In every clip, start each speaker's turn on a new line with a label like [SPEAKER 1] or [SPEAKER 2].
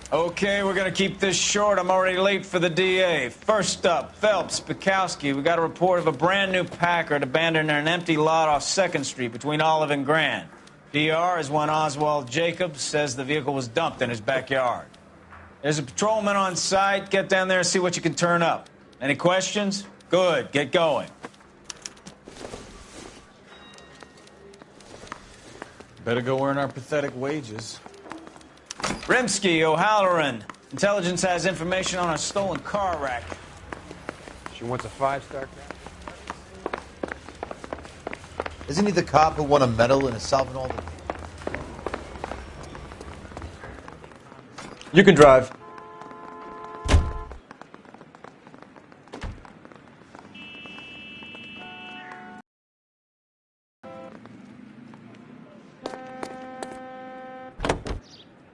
[SPEAKER 1] Okay, we're gonna keep this short. I'm already late for the DA. First up, Phelps, Bukowski. We got a report of a brand new Packard abandoned in an empty lot off 2nd Street between Olive and Grand. PR is one Oswald Jacobs says the vehicle was dumped in his backyard. There's a patrolman on site. Get down there and see what you can turn up. Any questions? Good, get going.
[SPEAKER 2] Better go earn our pathetic wages.
[SPEAKER 1] Rimsky, O'Halloran. Intelligence has information on a stolen car racket.
[SPEAKER 3] She wants a 5-star crack.
[SPEAKER 4] Isn't he the cop who won a medal in a solving all the...
[SPEAKER 5] You can drive.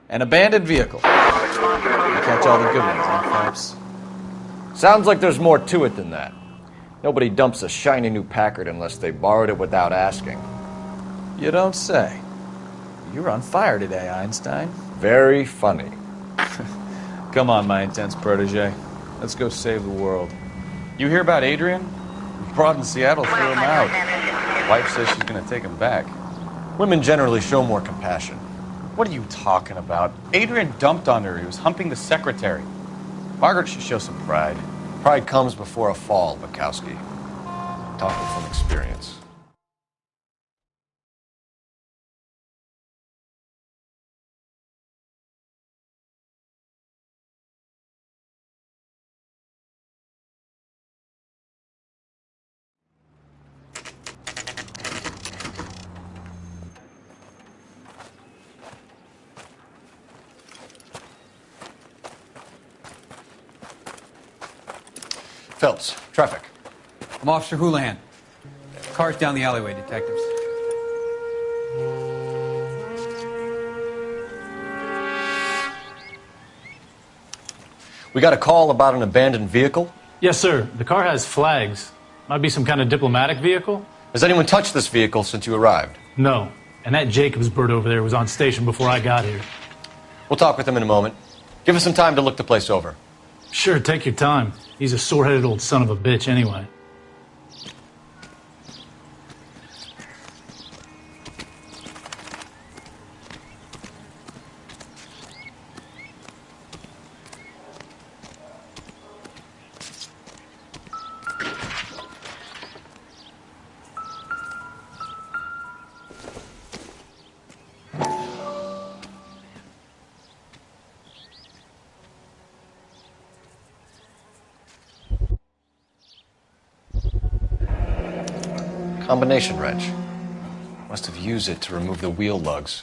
[SPEAKER 2] An abandoned vehicle. You catch all the good ones, huh, Phelps?
[SPEAKER 5] Sounds like there's more to it than that. Nobody dumps a shiny new Packard unless they borrowed it without asking.
[SPEAKER 2] You don't say. You're on fire today, Einstein.
[SPEAKER 5] Very funny.
[SPEAKER 2] Come on, my intense protege. Let's go save the world. You hear about Adrian? Broad in Seattle threw him out. Wife says she's going to take him back.
[SPEAKER 5] Women generally show more compassion.
[SPEAKER 2] What are you talking about? Adrian dumped on her. He was humping the secretary. Margaret should show some pride.
[SPEAKER 5] Pride comes before a fall, Bukowski. Talking from experience. Phelps, traffic.
[SPEAKER 6] I'm Officer Houlihan. Car's down the alleyway, detectives.
[SPEAKER 5] We got a call about an abandoned vehicle.
[SPEAKER 7] Yes, sir. The car has flags. Might be some kind of diplomatic vehicle.
[SPEAKER 5] Has anyone touched this vehicle since you arrived?
[SPEAKER 7] No. And that Jacobs bird over there was on station before I got here.
[SPEAKER 5] We'll talk with him in a moment. Give us some time to look the place over.
[SPEAKER 7] Sure, take your time. He's a sore-headed old son of a bitch anyway.
[SPEAKER 5] Combination wrench. Must have used it to remove the wheel lugs.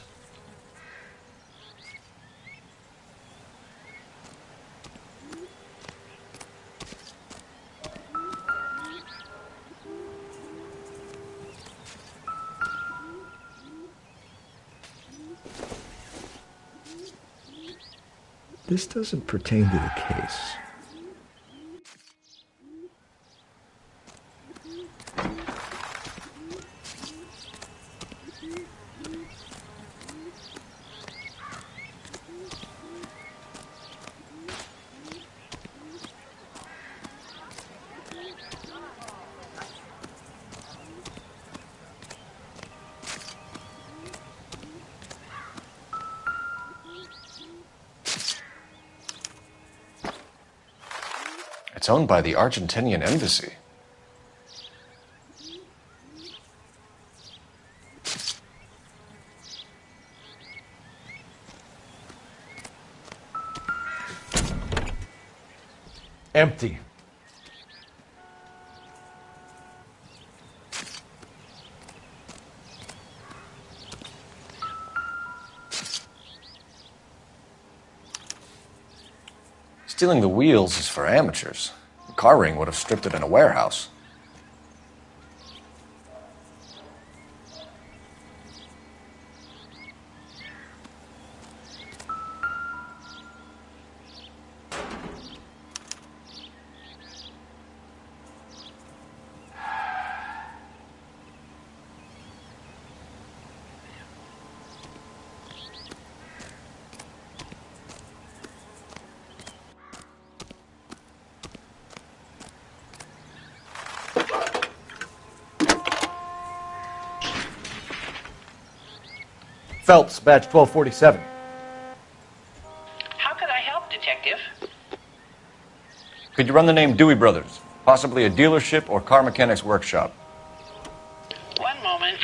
[SPEAKER 8] This doesn't pertain to the case.
[SPEAKER 5] It's owned by the Argentinian embassy.
[SPEAKER 8] Empty.
[SPEAKER 5] Stealing the wheels is for amateurs. The car ring would have stripped it in a warehouse. Phelps, badge 1247.
[SPEAKER 9] How could I help, Detective?
[SPEAKER 5] Could you run the name Dewey Brothers? Possibly a dealership or car mechanics workshop.
[SPEAKER 9] One moment.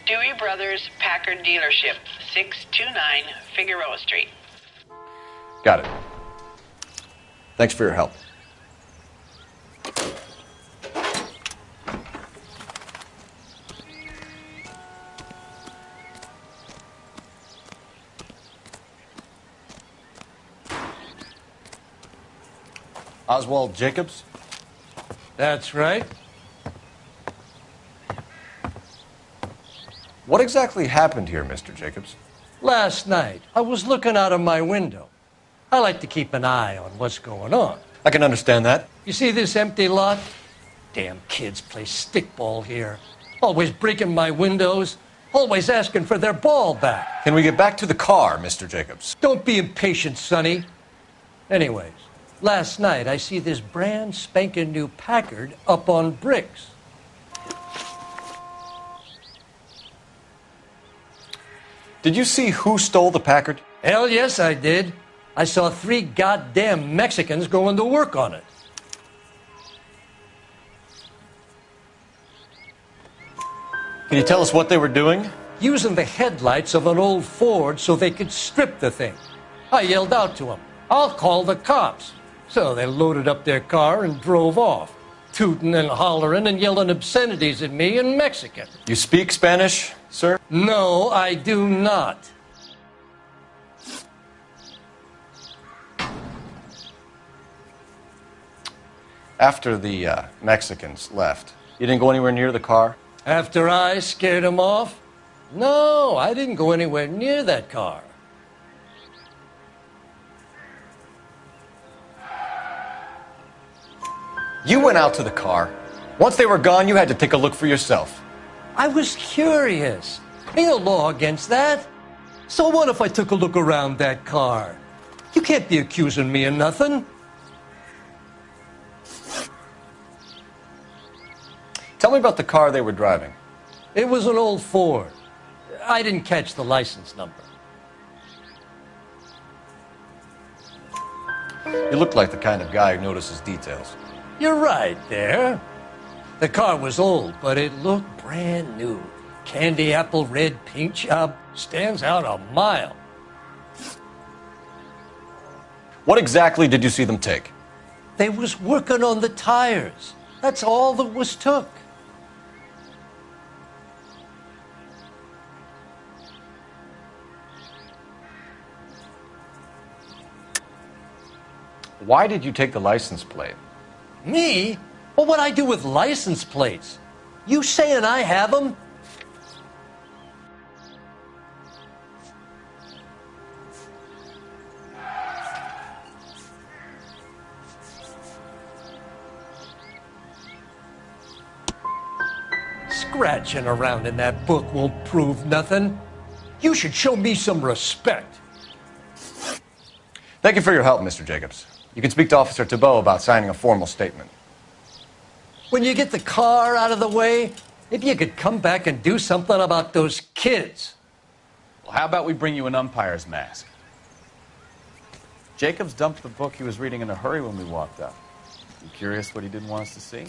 [SPEAKER 9] Dewey Brothers Packard Dealership, 629 Figueroa Street.
[SPEAKER 5] Got it. Thanks for your help. Oswald Jacobs?
[SPEAKER 10] That's right.
[SPEAKER 5] What exactly happened here, Mr. Jacobs?
[SPEAKER 10] Last night, I was looking out of my window. I like to keep an eye on what's going on.
[SPEAKER 5] I can understand that.
[SPEAKER 10] You see this empty lot? Damn kids play stickball here. Always breaking my windows. Always asking for their ball back.
[SPEAKER 5] Can we get back to the car, Mr. Jacobs?
[SPEAKER 10] Don't be impatient, Sonny. Anyways, last night I see this brand spanking new Packard up on bricks.
[SPEAKER 5] Did you see who stole the Packard?
[SPEAKER 10] Hell yes, I did. I saw 3 goddamn Mexicans going to work on it.
[SPEAKER 5] Can you tell us what they were doing?
[SPEAKER 10] Using the headlights of an old Ford so they could strip the thing. I yelled out to them, "I'll call the cops." So they loaded up their car and drove off, tooting and hollering and yelling obscenities at me in Mexican.
[SPEAKER 5] You speak Spanish, sir?
[SPEAKER 10] No, I do not.
[SPEAKER 5] After the Mexicans left, you didn't go anywhere near the car?
[SPEAKER 10] After I scared them off? No, I didn't go anywhere near that car.
[SPEAKER 5] You went out to the car. Once they were gone, you had to take a look for yourself.
[SPEAKER 10] I was curious. Ain't no law against that. So what if I took a look around that car? You can't be accusing me of nothing.
[SPEAKER 5] Tell me about the car they were driving.
[SPEAKER 10] It was an old Ford. I didn't catch the license number.
[SPEAKER 5] You look like the kind of guy who notices details.
[SPEAKER 10] You're right there. The car was old, but it looked brand new. Candy apple red paint job stands out a mile.
[SPEAKER 5] What exactly did you see them take?
[SPEAKER 10] They was working on the tires. That's all that was took.
[SPEAKER 5] Why did you take the license plate?
[SPEAKER 10] Me? Well, what'd I do with license plates? You saying I have them? Scratching around in that book won't prove nothing. You should show me some respect.
[SPEAKER 5] Thank you for your help, Mr. Jacobs. You can speak to Officer Thibault about signing a formal statement.
[SPEAKER 10] When you get the car out of the way, if you could come back and do something about those kids.
[SPEAKER 2] Well, how about we bring you an umpire's mask? Jacobs dumped the book he was reading in a hurry when we walked up. You curious what he didn't want us to see?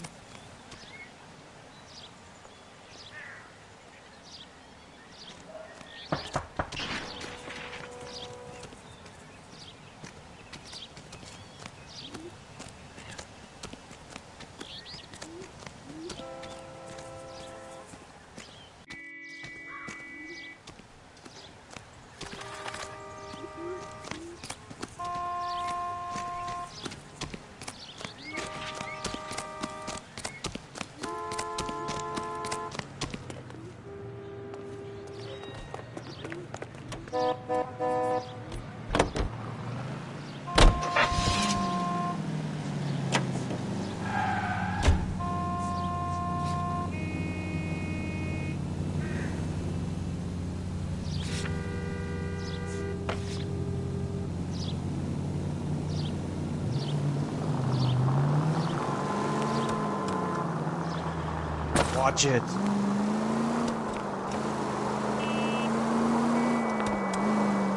[SPEAKER 1] Watch it.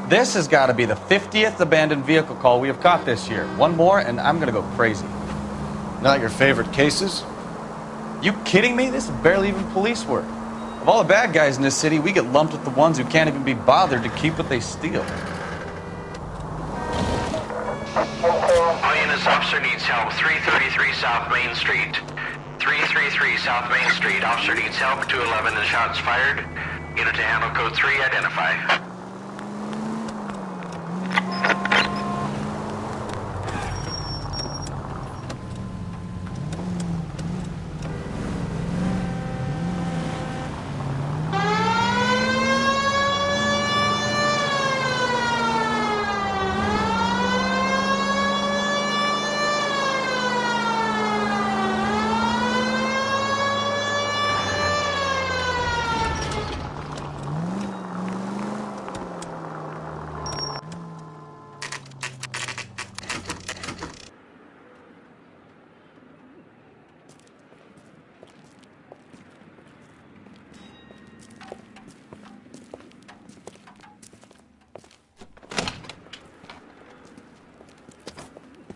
[SPEAKER 2] This has got to be the 50th abandoned vehicle call we have caught this year. One more, and I'm going to go crazy.
[SPEAKER 5] Not your favorite cases?
[SPEAKER 2] You kidding me? This is barely even police work. Of all the bad guys in this city, we get lumped with the ones who can't even be bothered to keep what they steal.
[SPEAKER 11] All units, officer needs help. 333 South Main Street. 333 South Main Street. Officer needs help. 211 and shots fired. Unit to handle code 3, identify.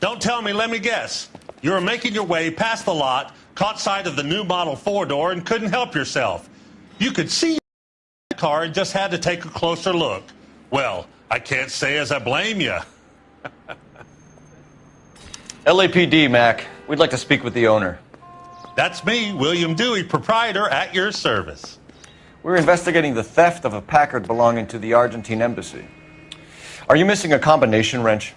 [SPEAKER 12] Don't tell me, let me guess. You were making your way past the lot, caught sight of the new model 4-door, and couldn't help yourself. You could see the car and just had to take a closer look. Well, I can't say as I blame you.
[SPEAKER 5] LAPD, Mac. We'd like to speak with the owner.
[SPEAKER 12] That's me, William Dewey, proprietor, at your service.
[SPEAKER 5] We're investigating the theft of a Packard belonging to the Argentine embassy. Are you missing a combination wrench?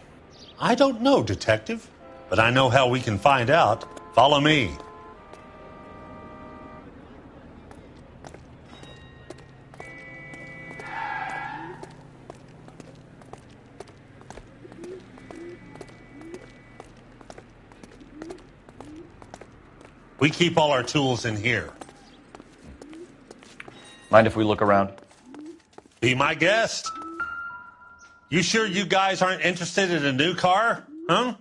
[SPEAKER 12] I don't know, Detective, but I know how we can find out. Follow me. We keep all our tools in here.
[SPEAKER 5] Mind if we look around?
[SPEAKER 12] Be my guest. You sure you guys aren't interested in a new car? Huh?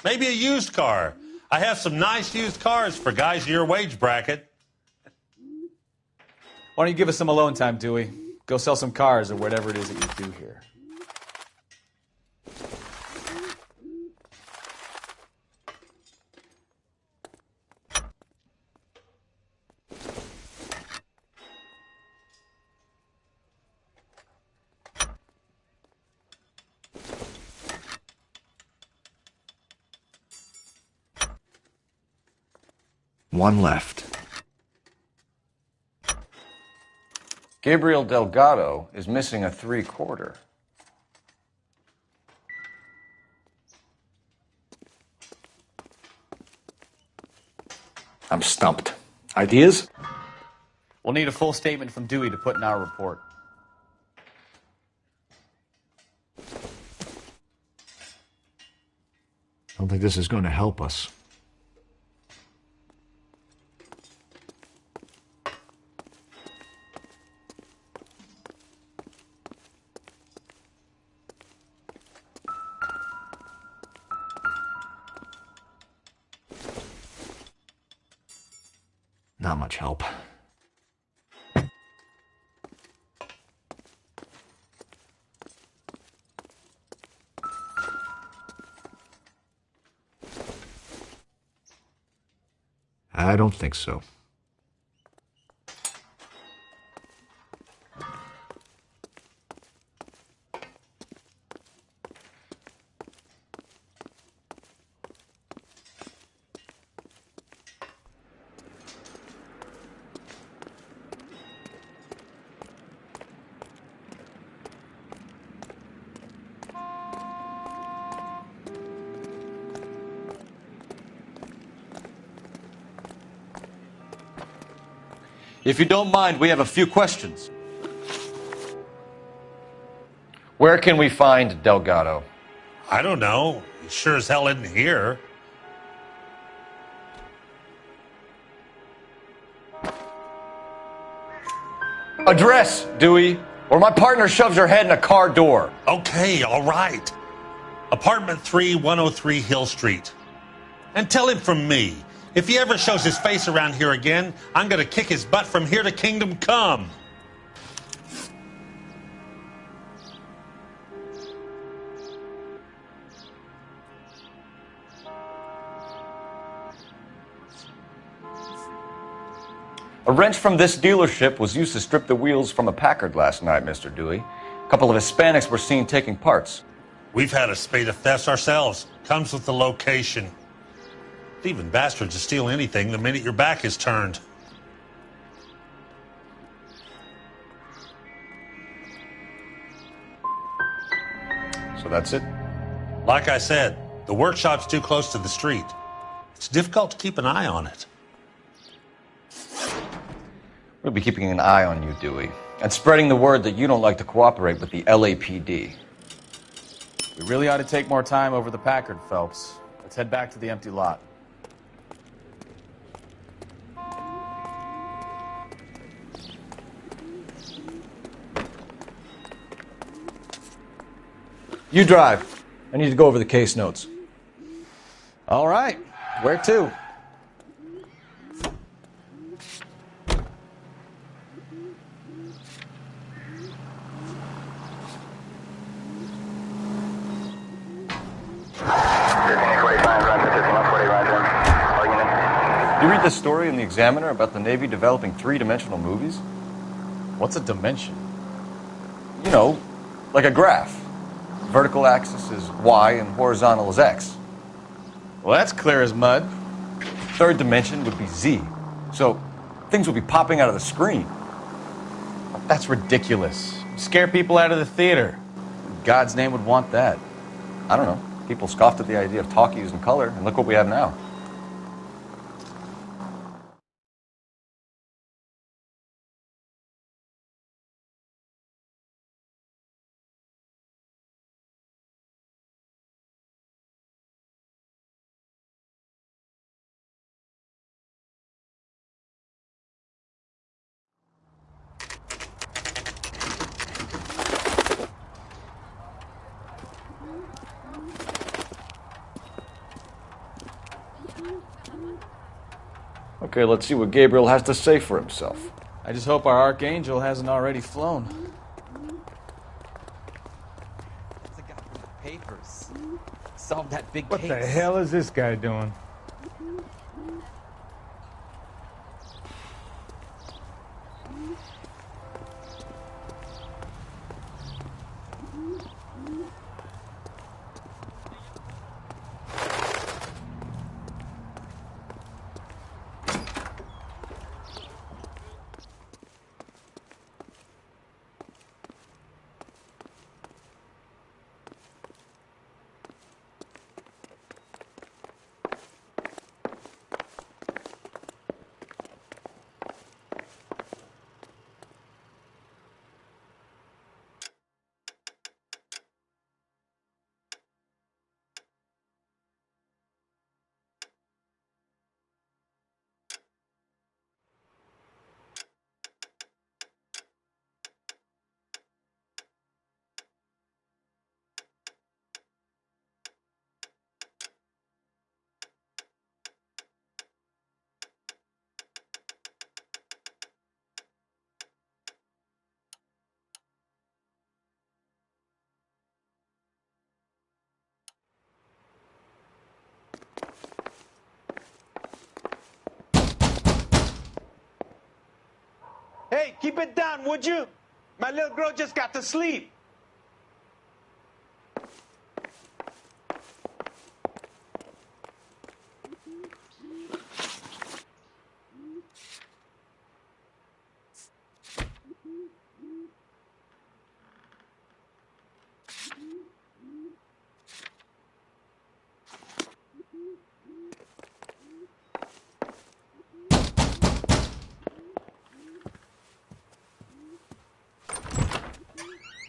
[SPEAKER 12] Maybe a used car. I have some nice used cars for guys in your wage bracket.
[SPEAKER 2] Why don't you give us some alone time, Dewey? Go sell some cars or whatever it is that you do here.
[SPEAKER 8] One left.
[SPEAKER 5] Gabriel Delgado is missing a 3/4.
[SPEAKER 8] I'm stumped. Ideas?
[SPEAKER 2] We'll need a full statement from Dewey to put in our report.
[SPEAKER 8] I don't think this is going to help us. Not much help. I don't think so.
[SPEAKER 5] If you don't mind, we have a few questions. Where can we find Delgado?
[SPEAKER 12] I don't know. He sure as hell isn't here.
[SPEAKER 5] Address, Dewey, or my partner shoves her head in a car door.
[SPEAKER 12] Okay, all right. Apartment 3, 103 Hill Street. And tell him from me, if he ever shows his face around here again, I'm going to kick his butt from here to Kingdom Come.
[SPEAKER 5] A wrench from this dealership was used to strip the wheels from a Packard last night, Mr. Dewey. A couple of Hispanics were seen taking parts.
[SPEAKER 12] We've had a spate of thefts ourselves. Comes with the location. Thieving bastards to steal anything the minute your back is turned.
[SPEAKER 5] So that's it?
[SPEAKER 12] Like I said, the workshop's too close to the street. It's difficult to keep an eye on it.
[SPEAKER 5] We'll be keeping an eye on you, Dewey, and spreading the word that you don't like to cooperate with the LAPD.
[SPEAKER 2] We really ought to take more time over the Packard, Phelps. Let's head back to the empty lot.
[SPEAKER 5] You drive. I need to go over the case notes.
[SPEAKER 2] All right. Where to?
[SPEAKER 5] You read this story in the Examiner about the Navy developing three-dimensional movies?
[SPEAKER 2] What's a dimension?
[SPEAKER 5] You know, like a graph. Vertical axis is Y and horizontal is X.
[SPEAKER 2] Well, that's clear as mud.
[SPEAKER 5] Third dimension would be Z. So things would be popping out of the screen.
[SPEAKER 2] That's ridiculous. Scare people out of the theater. God's name would want that.
[SPEAKER 5] I don't know. People scoffed at the idea of talkies in color, and look what we have now. Okay, let's see what Gabriel has to say for himself.
[SPEAKER 2] I just hope our archangel hasn't already flown.
[SPEAKER 13] The guy from the papers solved that big
[SPEAKER 3] What
[SPEAKER 13] case.
[SPEAKER 3] the hell is this guy doing?
[SPEAKER 14] Hey, keep it down, would you? My little girl just got to sleep.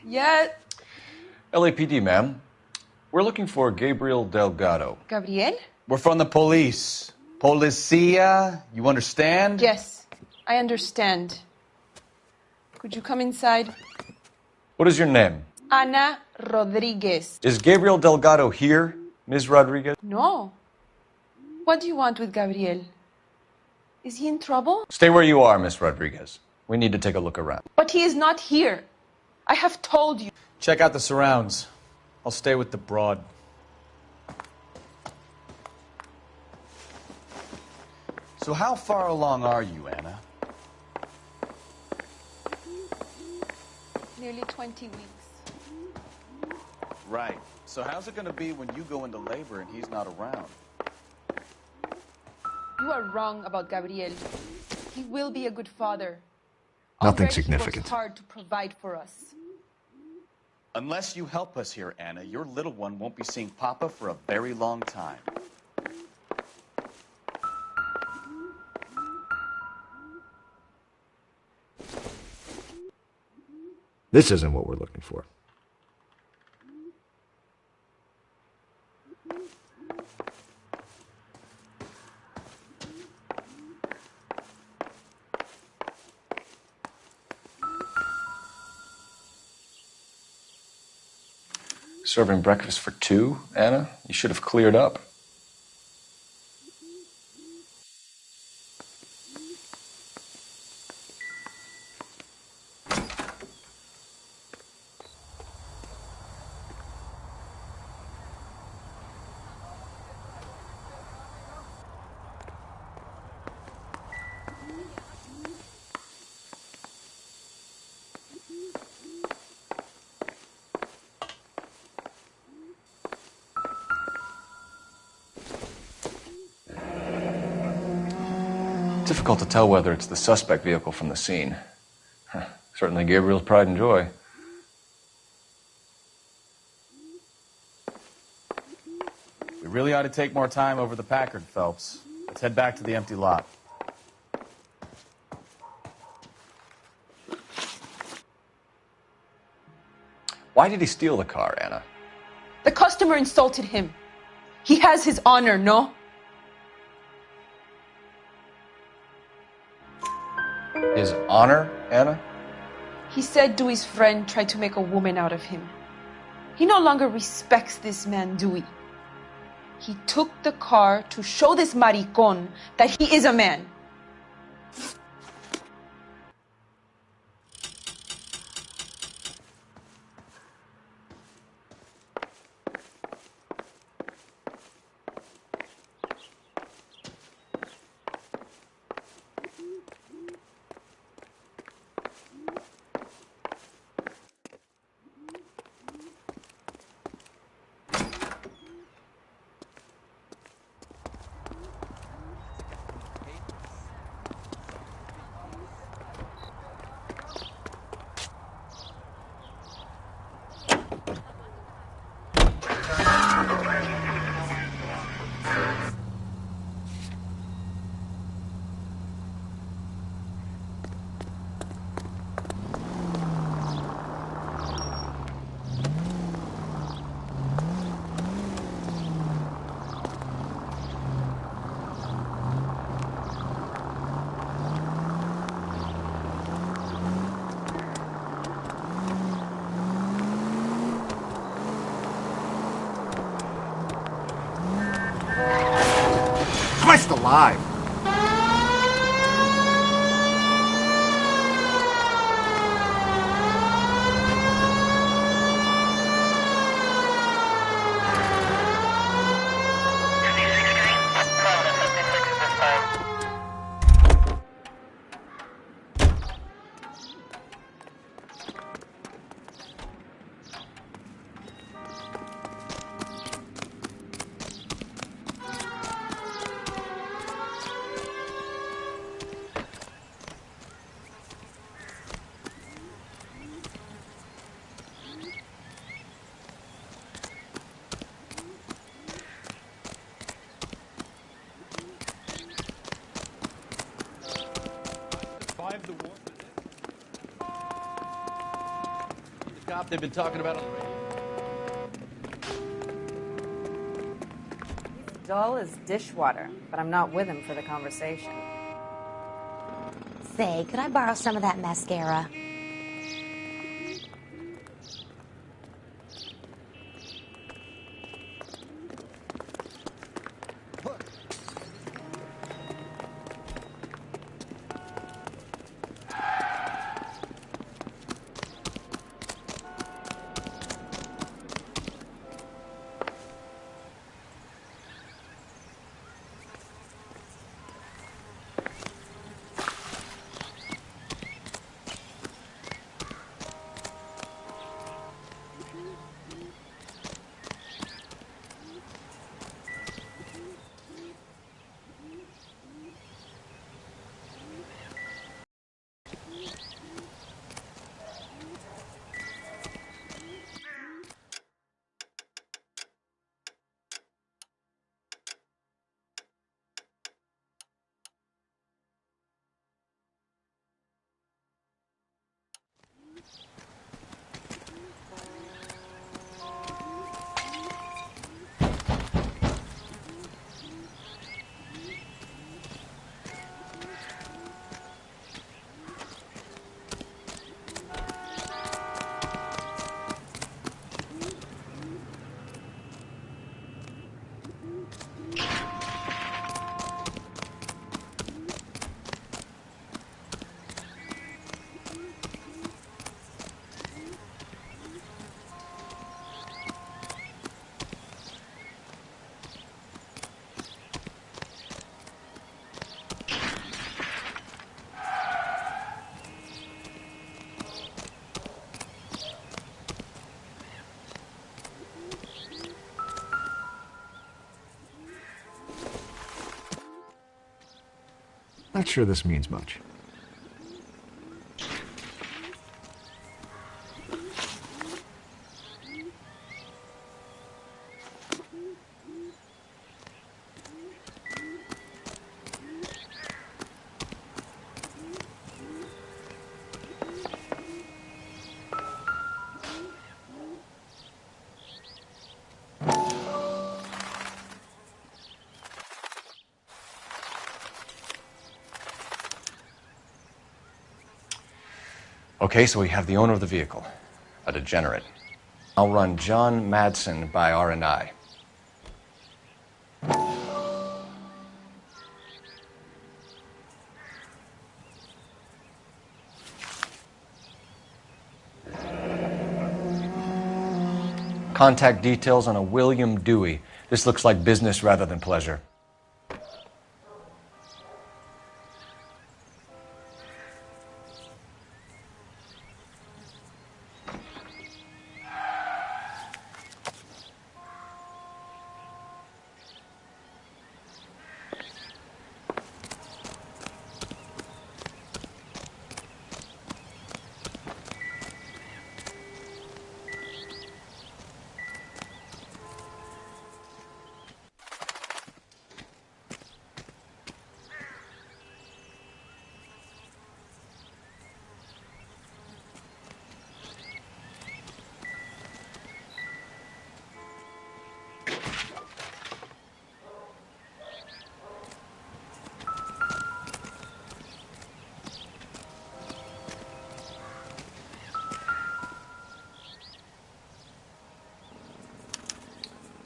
[SPEAKER 15] Yeah.
[SPEAKER 5] LAPD, ma'am. We're looking for Gabriel Delgado.
[SPEAKER 15] Gabriel?
[SPEAKER 2] We're from the police. Policia, you understand?
[SPEAKER 15] Yes, I understand. Could you come inside?
[SPEAKER 5] What is your name?
[SPEAKER 15] Ana Rodriguez.
[SPEAKER 5] Is Gabriel Delgado here, Ms. Rodriguez?
[SPEAKER 15] No. What do you want with Gabriel? Is he in trouble?
[SPEAKER 5] Stay where you are, Miss Rodriguez. We need to take a look around.
[SPEAKER 15] But he is not here. I have told you.
[SPEAKER 2] Check out the surrounds. I'll stay with the broad. So how far along are you, Anna?
[SPEAKER 15] nearly 20 weeks.
[SPEAKER 2] Right. So how's it going to be when you go into labor and he's not around?
[SPEAKER 15] You are wrong about Gabriel. He will be a good father.
[SPEAKER 8] Nothing
[SPEAKER 15] Already
[SPEAKER 8] significant.
[SPEAKER 15] He works hard to provide for us.
[SPEAKER 2] Unless you help us here, Anna, your little one won't be seeing Papa for a very long time.
[SPEAKER 8] This isn't what we're looking for.
[SPEAKER 5] Serving breakfast for two, Anna? You should have cleared up. Difficult to tell whether it's the suspect vehicle from the scene. Certainly Gabriel's pride and joy.
[SPEAKER 2] We really ought to take more time over the Packard, Phelps. Let's head back to the empty lot.
[SPEAKER 5] Why did he steal the car, Anna?
[SPEAKER 15] The customer insulted him. He has his honor, no?
[SPEAKER 5] His honor, Anna?
[SPEAKER 15] He said Dewey's friend tried to make a woman out of him. He no longer respects this man, Dewey. He took the car to show this maricón that he is a man.
[SPEAKER 8] Christ alive!
[SPEAKER 2] The cop they've been talking about on the radio.
[SPEAKER 16] He's dull as dishwater, but I'm not with him for the conversation.
[SPEAKER 17] Say, could I borrow some of that mascara?
[SPEAKER 8] Not sure this means much.
[SPEAKER 5] Okay, so we have the owner of the vehicle, a degenerate. I'll run John Madsen by R&I. Contact details on a William Dewey. This looks like business rather than pleasure.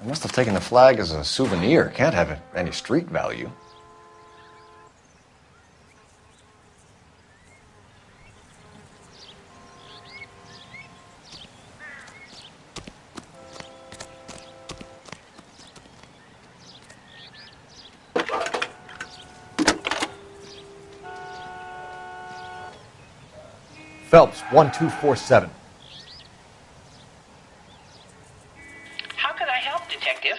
[SPEAKER 5] I must have taken the flag as a souvenir. Can't have any street value. Phelps, 1247.
[SPEAKER 9] How can I help, Detective?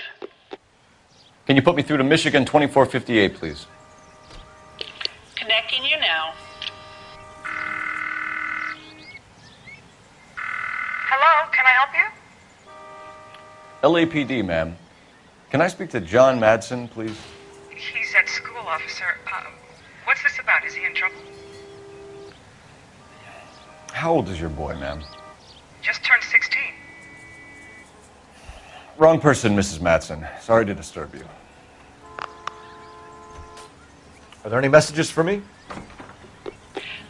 [SPEAKER 5] Can you put me through to Michigan 2458, please?
[SPEAKER 9] Connecting you now.
[SPEAKER 18] Hello, can I help you?
[SPEAKER 5] LAPD, ma'am. Can I speak to John Madsen, please?
[SPEAKER 18] He's at school, officer. What's this about? Is he in trouble?
[SPEAKER 5] How old is your boy, ma'am?
[SPEAKER 18] Just turned 16.
[SPEAKER 5] Wrong person, Mrs. Madsen. Sorry to disturb you.
[SPEAKER 4] Are there any messages for me?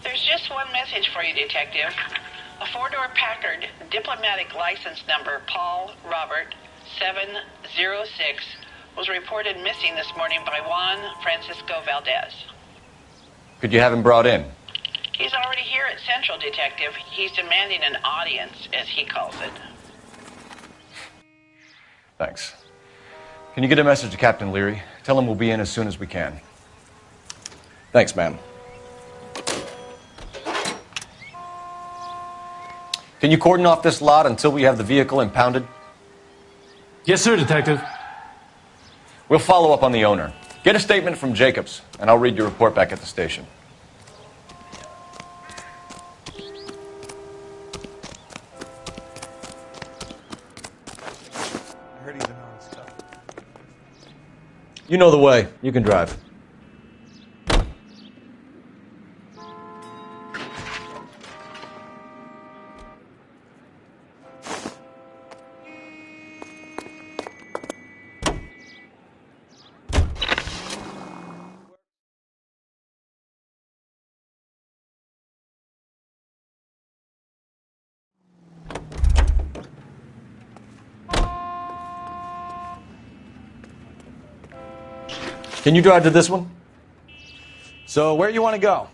[SPEAKER 9] There's just one message for you, Detective. A four-door Packard, diplomatic license number Paul Robert 706, was reported missing this morning by Juan Francisco Valdez.
[SPEAKER 5] Could you have him brought in?
[SPEAKER 9] He's already here at Central, Detective. He's demanding an audience, as he calls it.
[SPEAKER 5] Thanks. Can you get a message to Captain Leary? Tell him we'll be in as soon as we can. Thanks, ma'am. Can you cordon off this lot until we have the vehicle impounded?
[SPEAKER 7] Yes, sir, Detective.
[SPEAKER 5] We'll follow up on the owner. Get a statement from Jacobs, and I'll read your report back at the station. You know the way. You can drive. Can you drive to this one?
[SPEAKER 2] So, where you want to go?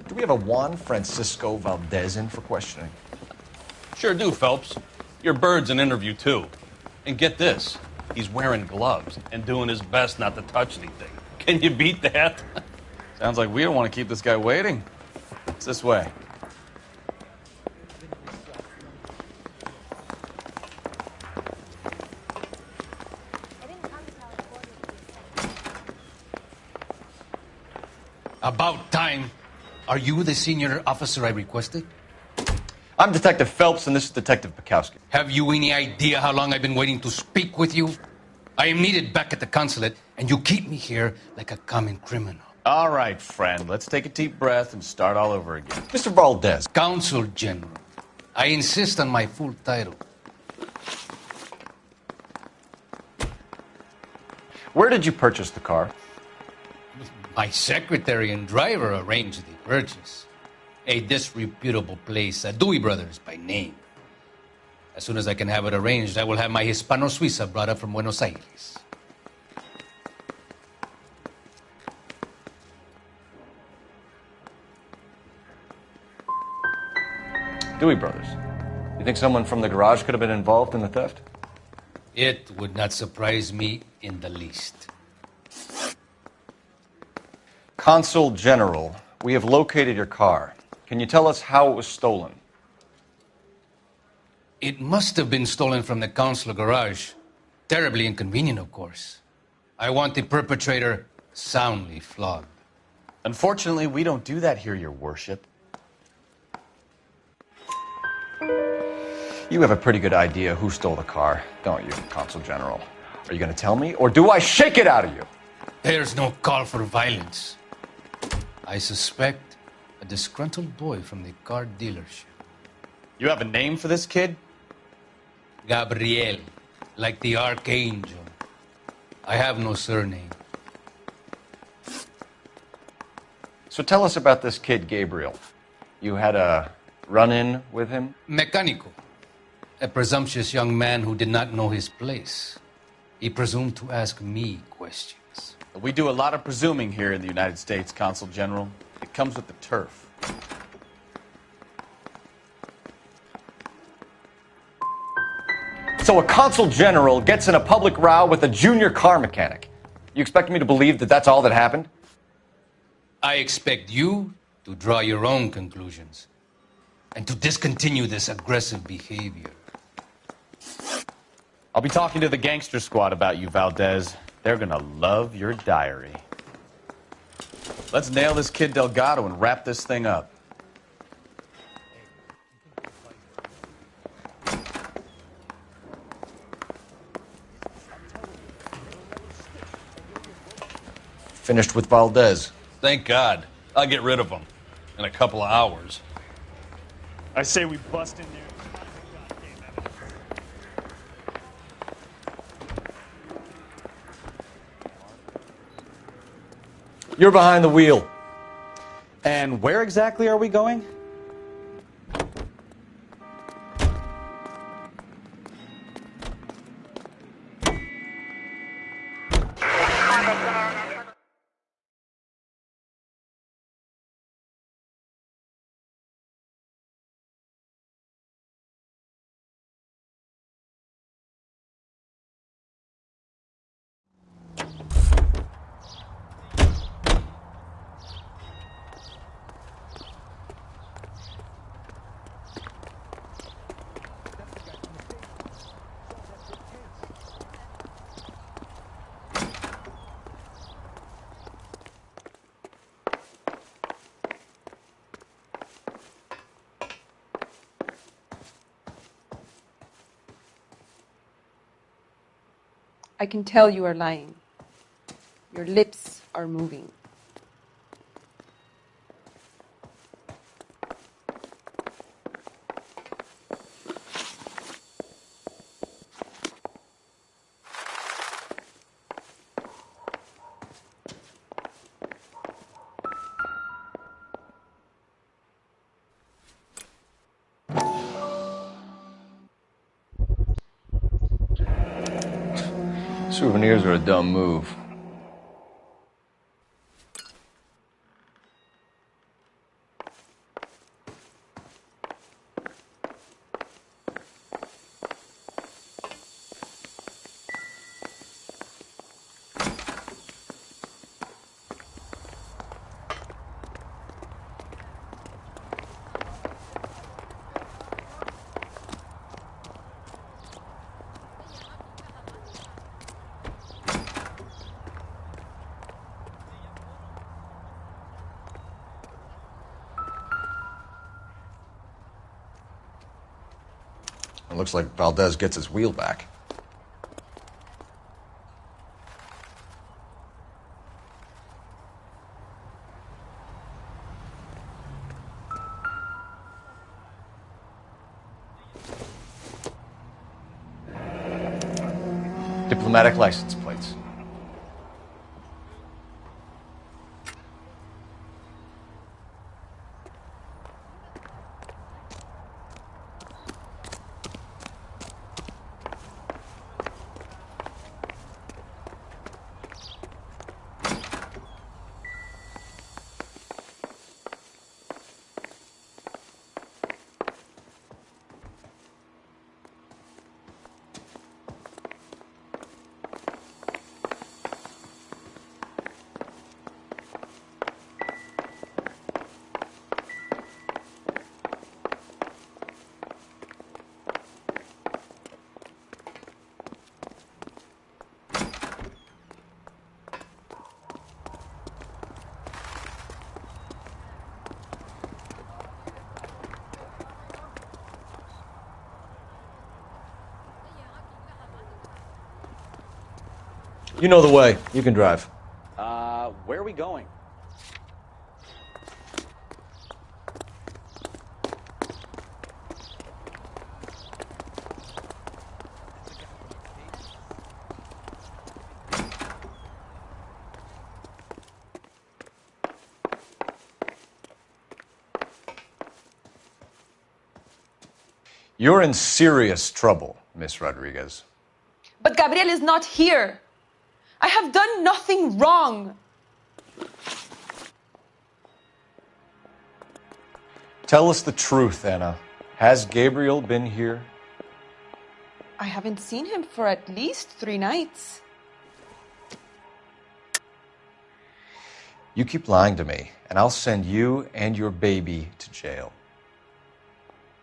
[SPEAKER 5] Do we have a Juan Francisco Valdez in for questioning?
[SPEAKER 19] Sure do, Phelps. Your bird's an interview, too. And get this, he's wearing gloves and doing his best not to touch anything. Can you beat that?
[SPEAKER 2] Sounds like we don't want to keep this guy waiting. It's this way.
[SPEAKER 20] About time. Are you the senior officer I requested?
[SPEAKER 5] I'm Detective Phelps, and this is Detective Bukowski.
[SPEAKER 20] Have you any idea how long I've been waiting to speak with you? I am needed back at the consulate, and you keep me here like a common criminal.
[SPEAKER 2] All right, friend. Let's take a deep breath and start all over again.
[SPEAKER 5] Mr. Valdez.
[SPEAKER 20] Consul General. I insist on my full title.
[SPEAKER 5] Where did you purchase the car?
[SPEAKER 20] My secretary and driver arranged the purchase. A disreputable place, Dewey Brothers by name. As soon as I can have it arranged, I will have my Hispano Suiza brought up from Buenos Aires.
[SPEAKER 5] Dewey Brothers. You think someone from the garage could have been involved in the theft?
[SPEAKER 20] It would not surprise me in the least.
[SPEAKER 5] Consul General, we have located your car. Can you tell us how it was stolen?
[SPEAKER 20] It must have been stolen from the consular garage. Terribly inconvenient, of course. I want the perpetrator soundly flogged.
[SPEAKER 2] Unfortunately, we don't do that here, Your Worship.
[SPEAKER 5] You have a pretty good idea who stole the car, don't you, Consul General? Are you going to tell me, or do I shake it out of you?
[SPEAKER 20] There's no call for violence. I suspect a disgruntled boy from the car dealership.
[SPEAKER 2] You have a name for this kid?
[SPEAKER 20] Gabriel, like the archangel. I have no surname.
[SPEAKER 5] So tell us about this kid, Gabriel. You had a run-in with him?
[SPEAKER 20] Mecánico. A presumptuous young man who did not know his place. He presumed to ask me questions.
[SPEAKER 2] We do a lot of presuming here in the United States, Consul General. It comes with the turf.
[SPEAKER 5] So a Consul General gets in a public row with a junior car mechanic. You expect me to believe that that's all that happened?
[SPEAKER 20] I expect you to draw your own conclusions and to discontinue this aggressive behavior.
[SPEAKER 2] I'll be talking to the gangster squad about you, Valdez. They're gonna love your diary. Let's nail this kid Delgado and wrap this thing up.
[SPEAKER 5] Finished with Valdez.
[SPEAKER 19] Thank God. I'll get rid of him in a couple of hours.
[SPEAKER 1] I say we bust in there.
[SPEAKER 5] You're behind the wheel.
[SPEAKER 2] And where exactly are we going?
[SPEAKER 15] I can tell you are lying. Your lips are moving.
[SPEAKER 5] Souvenirs are a dumb move. It looks like Valdez gets his wheel back. Diplomatic license plates. You know the way. You can drive.
[SPEAKER 13] Where are we going?
[SPEAKER 5] You're in serious trouble, Miss Rodriguez.
[SPEAKER 15] But Gabriel is not here. I have done nothing wrong.
[SPEAKER 5] Tell us the truth, Anna. Has Gabriel been here?
[SPEAKER 15] I haven't seen him for at least 3 nights.
[SPEAKER 5] You keep lying to me, and I'll send you and your baby to jail.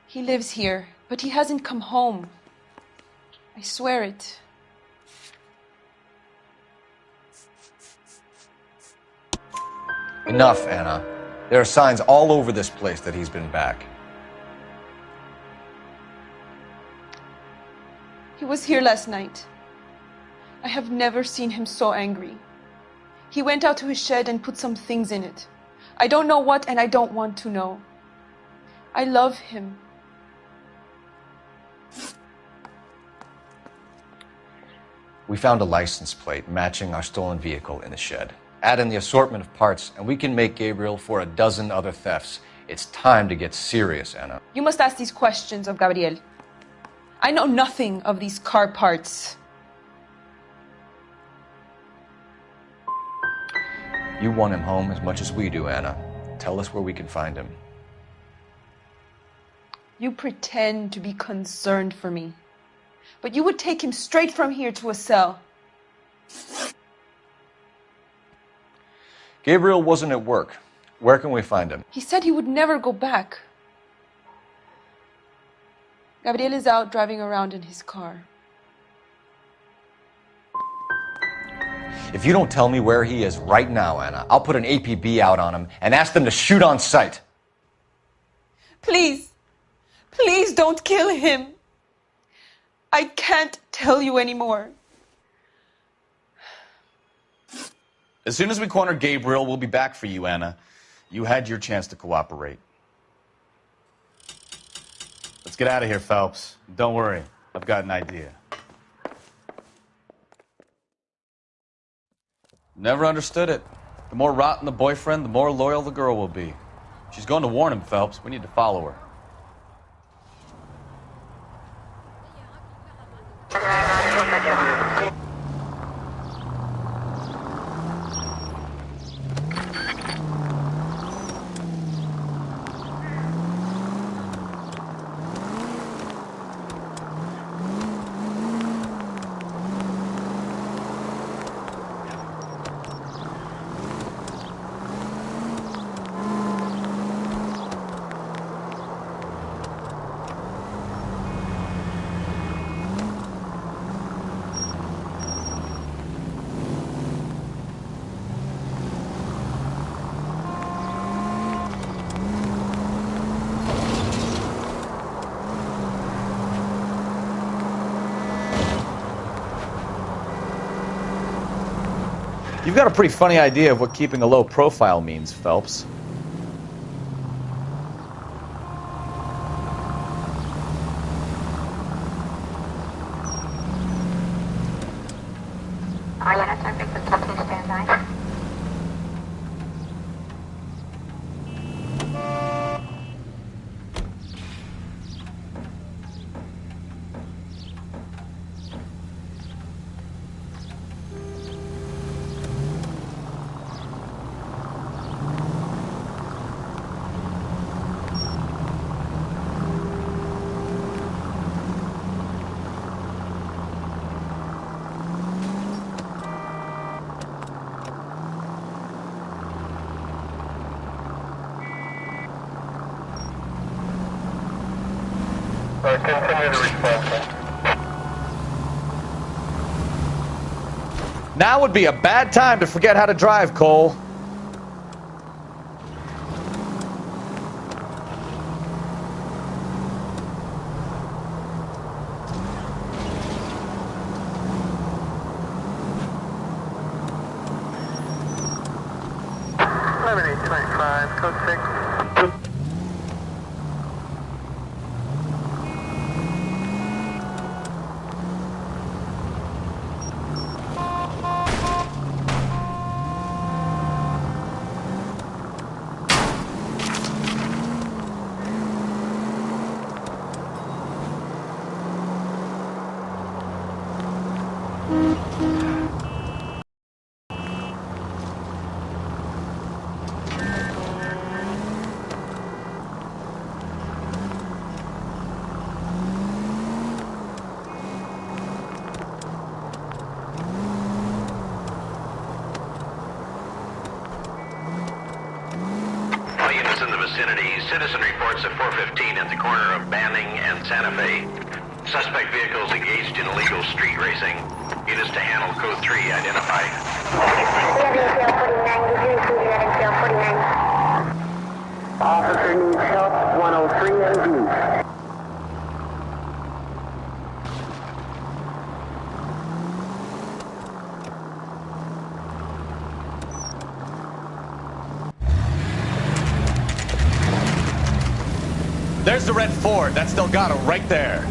[SPEAKER 15] He lives here, but he hasn't come home. I swear it.
[SPEAKER 5] Enough, Anna. There are signs all over this place that he's been back.
[SPEAKER 15] He was here last night. I have never seen him so angry. He went out to his shed and put some things in it. I don't know what, and I don't want to know. I love him.
[SPEAKER 5] We found a license plate matching our stolen vehicle in the shed. Add in the assortment of parts, and we can make Gabriel for a dozen other thefts. It's time to get serious, Anna.
[SPEAKER 15] You must ask these questions of Gabriel. I know nothing of these car parts.
[SPEAKER 5] You want him home as much as we do, Anna. Tell us where we can find him.
[SPEAKER 15] You pretend to be concerned for me, but you would take him straight from here to a cell.
[SPEAKER 5] Gabriel wasn't at work. Where can we find him?
[SPEAKER 15] He said he would never go back. Gabriel is out driving around in his car.
[SPEAKER 5] If you don't tell me where he is right now, Anna, I'll put an APB out on him and ask them to shoot on sight.
[SPEAKER 15] Please, please don't kill him. I can't tell you anymore.
[SPEAKER 2] As soon as we corner Gabriel, we'll be back for you, Anna. You had your chance to cooperate. Let's get out of here, Phelps. Don't worry, I've got an idea. Never understood it. The more rotten the boyfriend, the more loyal the girl will be. She's going to warn him, Phelps. We need to follow her. You've got a pretty funny idea of what keeping a low profile means, Phelps. Now would be a bad time to forget how to drive, Cole.
[SPEAKER 11] Code 6. All units in the vicinity, citizen reports at 415 at the corner of Banning and Santa Fe. Suspect vehicles engaged in illegal street racing. Units to handle code 3 identified.
[SPEAKER 21] Officer needs help, 103 and view.
[SPEAKER 2] There's the red Ford. That's Delgado right there.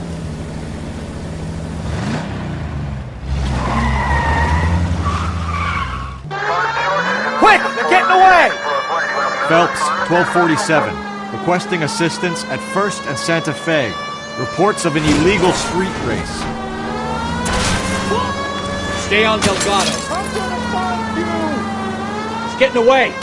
[SPEAKER 22] Quick! They're getting away!
[SPEAKER 8] Phelps, 1247. Requesting assistance at 1st and Santa Fe. Reports of an illegal street race.
[SPEAKER 22] Stay on Delgado. I'm gonna find you! He's getting away!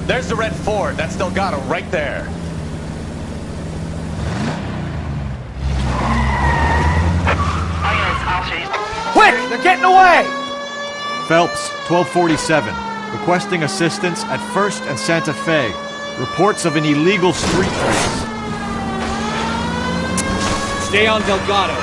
[SPEAKER 2] There's the red Ford. That's Delgado right there.
[SPEAKER 22] Quick! They're getting away!
[SPEAKER 8] Phelps, 1247. Requesting assistance at 1st and Santa Fe. Reports of an illegal street race.
[SPEAKER 22] Stay on Delgado.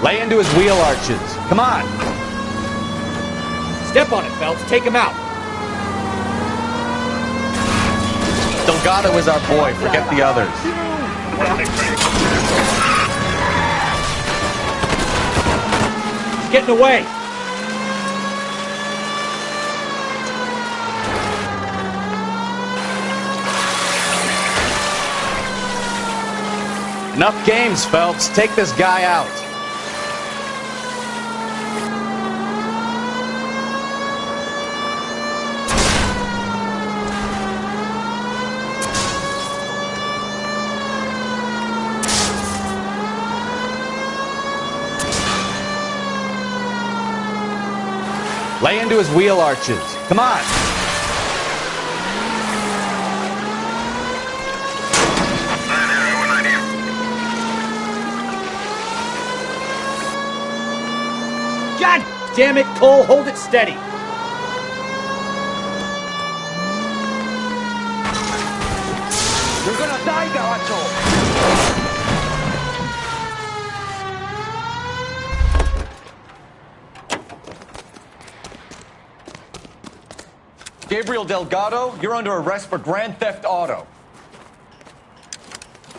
[SPEAKER 2] Lay into his wheel arches. Come on.
[SPEAKER 22] Step on it, Phelps. Take him out.
[SPEAKER 2] Delgado is our boy. Forget the others.
[SPEAKER 22] He's getting away.
[SPEAKER 2] Enough games, Phelps. Take this guy out. Lay into his wheel arches. Come on.
[SPEAKER 22] Damn it, Cole, hold it steady. You're gonna die, Gabacho.
[SPEAKER 5] Gabriel Delgado, you're under arrest for grand theft auto.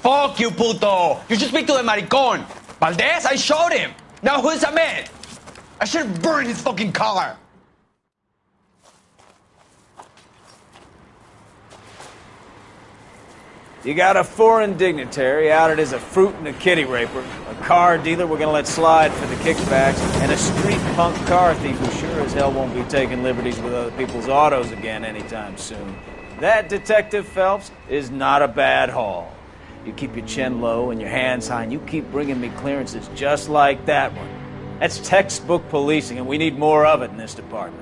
[SPEAKER 6] Fuck you, puto! You should speak to the maricon. Valdez, I showed him. Now who's a man? I should burn his fucking car.
[SPEAKER 1] You got a foreign dignitary outed as a fruit and a kitty raper, a car dealer we're gonna let slide for the kickbacks, and a street punk car thief who sure as hell won't be taking liberties with other people's autos again anytime soon. That, Detective Phelps, is not a bad haul. You keep your chin low and your hands high, and you keep bringing me clearances just like that one. That's textbook policing, and we need more of it in this department.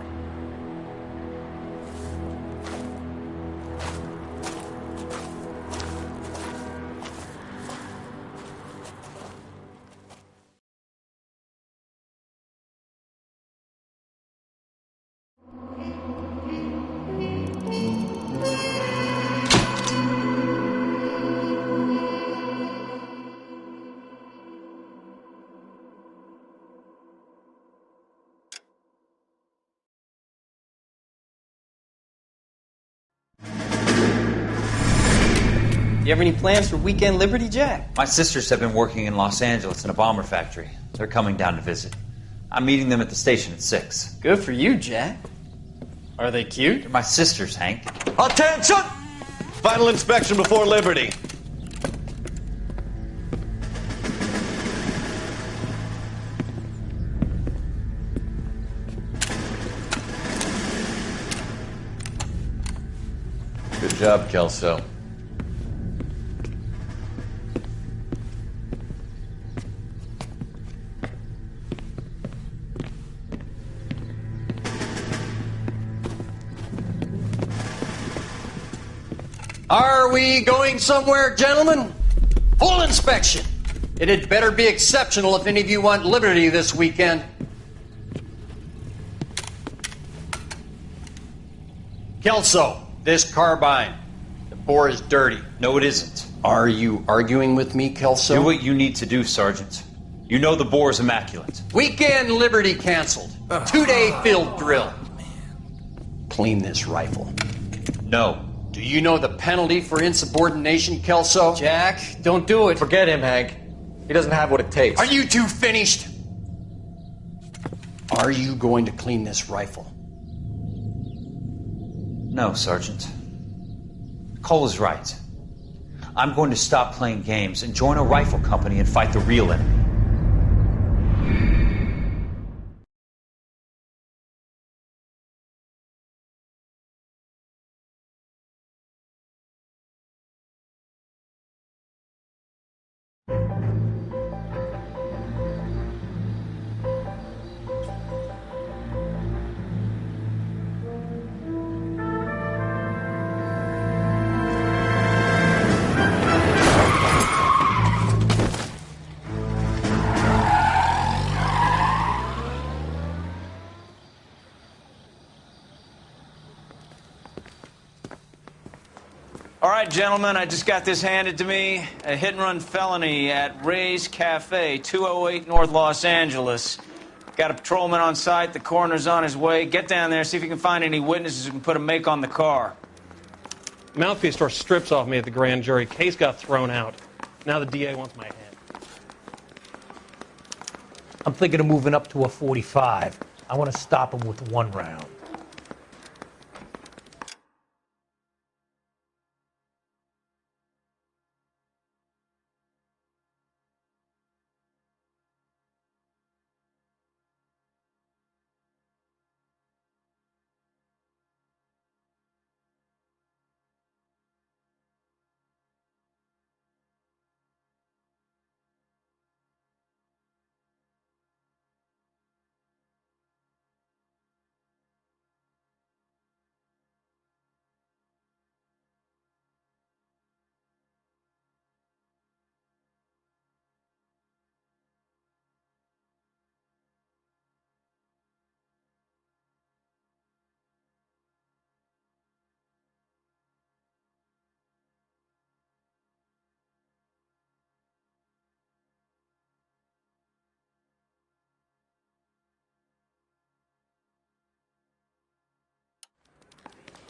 [SPEAKER 10] You have any plans for weekend Liberty, Jack?
[SPEAKER 23] My sisters have been working in Los Angeles in a bomber factory. They're coming down to visit. I'm meeting them at the station at 6.
[SPEAKER 10] Good for you, Jack. Are they cute?
[SPEAKER 23] They're my sisters, Hank.
[SPEAKER 24] Attention! Final inspection before Liberty.
[SPEAKER 2] Good job, Kelso.
[SPEAKER 25] Are we going somewhere, gentlemen? Full inspection. It had better be exceptional if any of you want liberty this weekend. Kelso, this carbine. The bore is dirty.
[SPEAKER 23] No, it isn't.
[SPEAKER 25] Are you arguing with me, Kelso?
[SPEAKER 23] Do what you need to do, Sergeant. You know the bore is immaculate.
[SPEAKER 25] Weekend liberty canceled. 2-day field drill. Clean this rifle.
[SPEAKER 23] No.
[SPEAKER 25] Do you know the penalty for insubordination, Kelso?
[SPEAKER 10] Jack, don't do it.
[SPEAKER 5] Forget him, Hank. He doesn't have what it takes.
[SPEAKER 25] Are you two finished? Are you going to clean this rifle?
[SPEAKER 23] No, Sergeant. Cole is right. I'm going to stop playing games and join a rifle company and fight the real enemy.
[SPEAKER 1] All right, gentlemen, I just got this handed to me. A hit-and-run felony at Ray's Cafe, 208 North Los Angeles. Got a patrolman on site. The coroner's on his way. Get down there, see if you can find any witnesses who can put a make on the car.
[SPEAKER 12] Mouthpiece tore strips off me at the grand jury. Case got thrown out. Now the DA wants my head.
[SPEAKER 26] I'm thinking of moving up to a 45. I want to stop him with one round.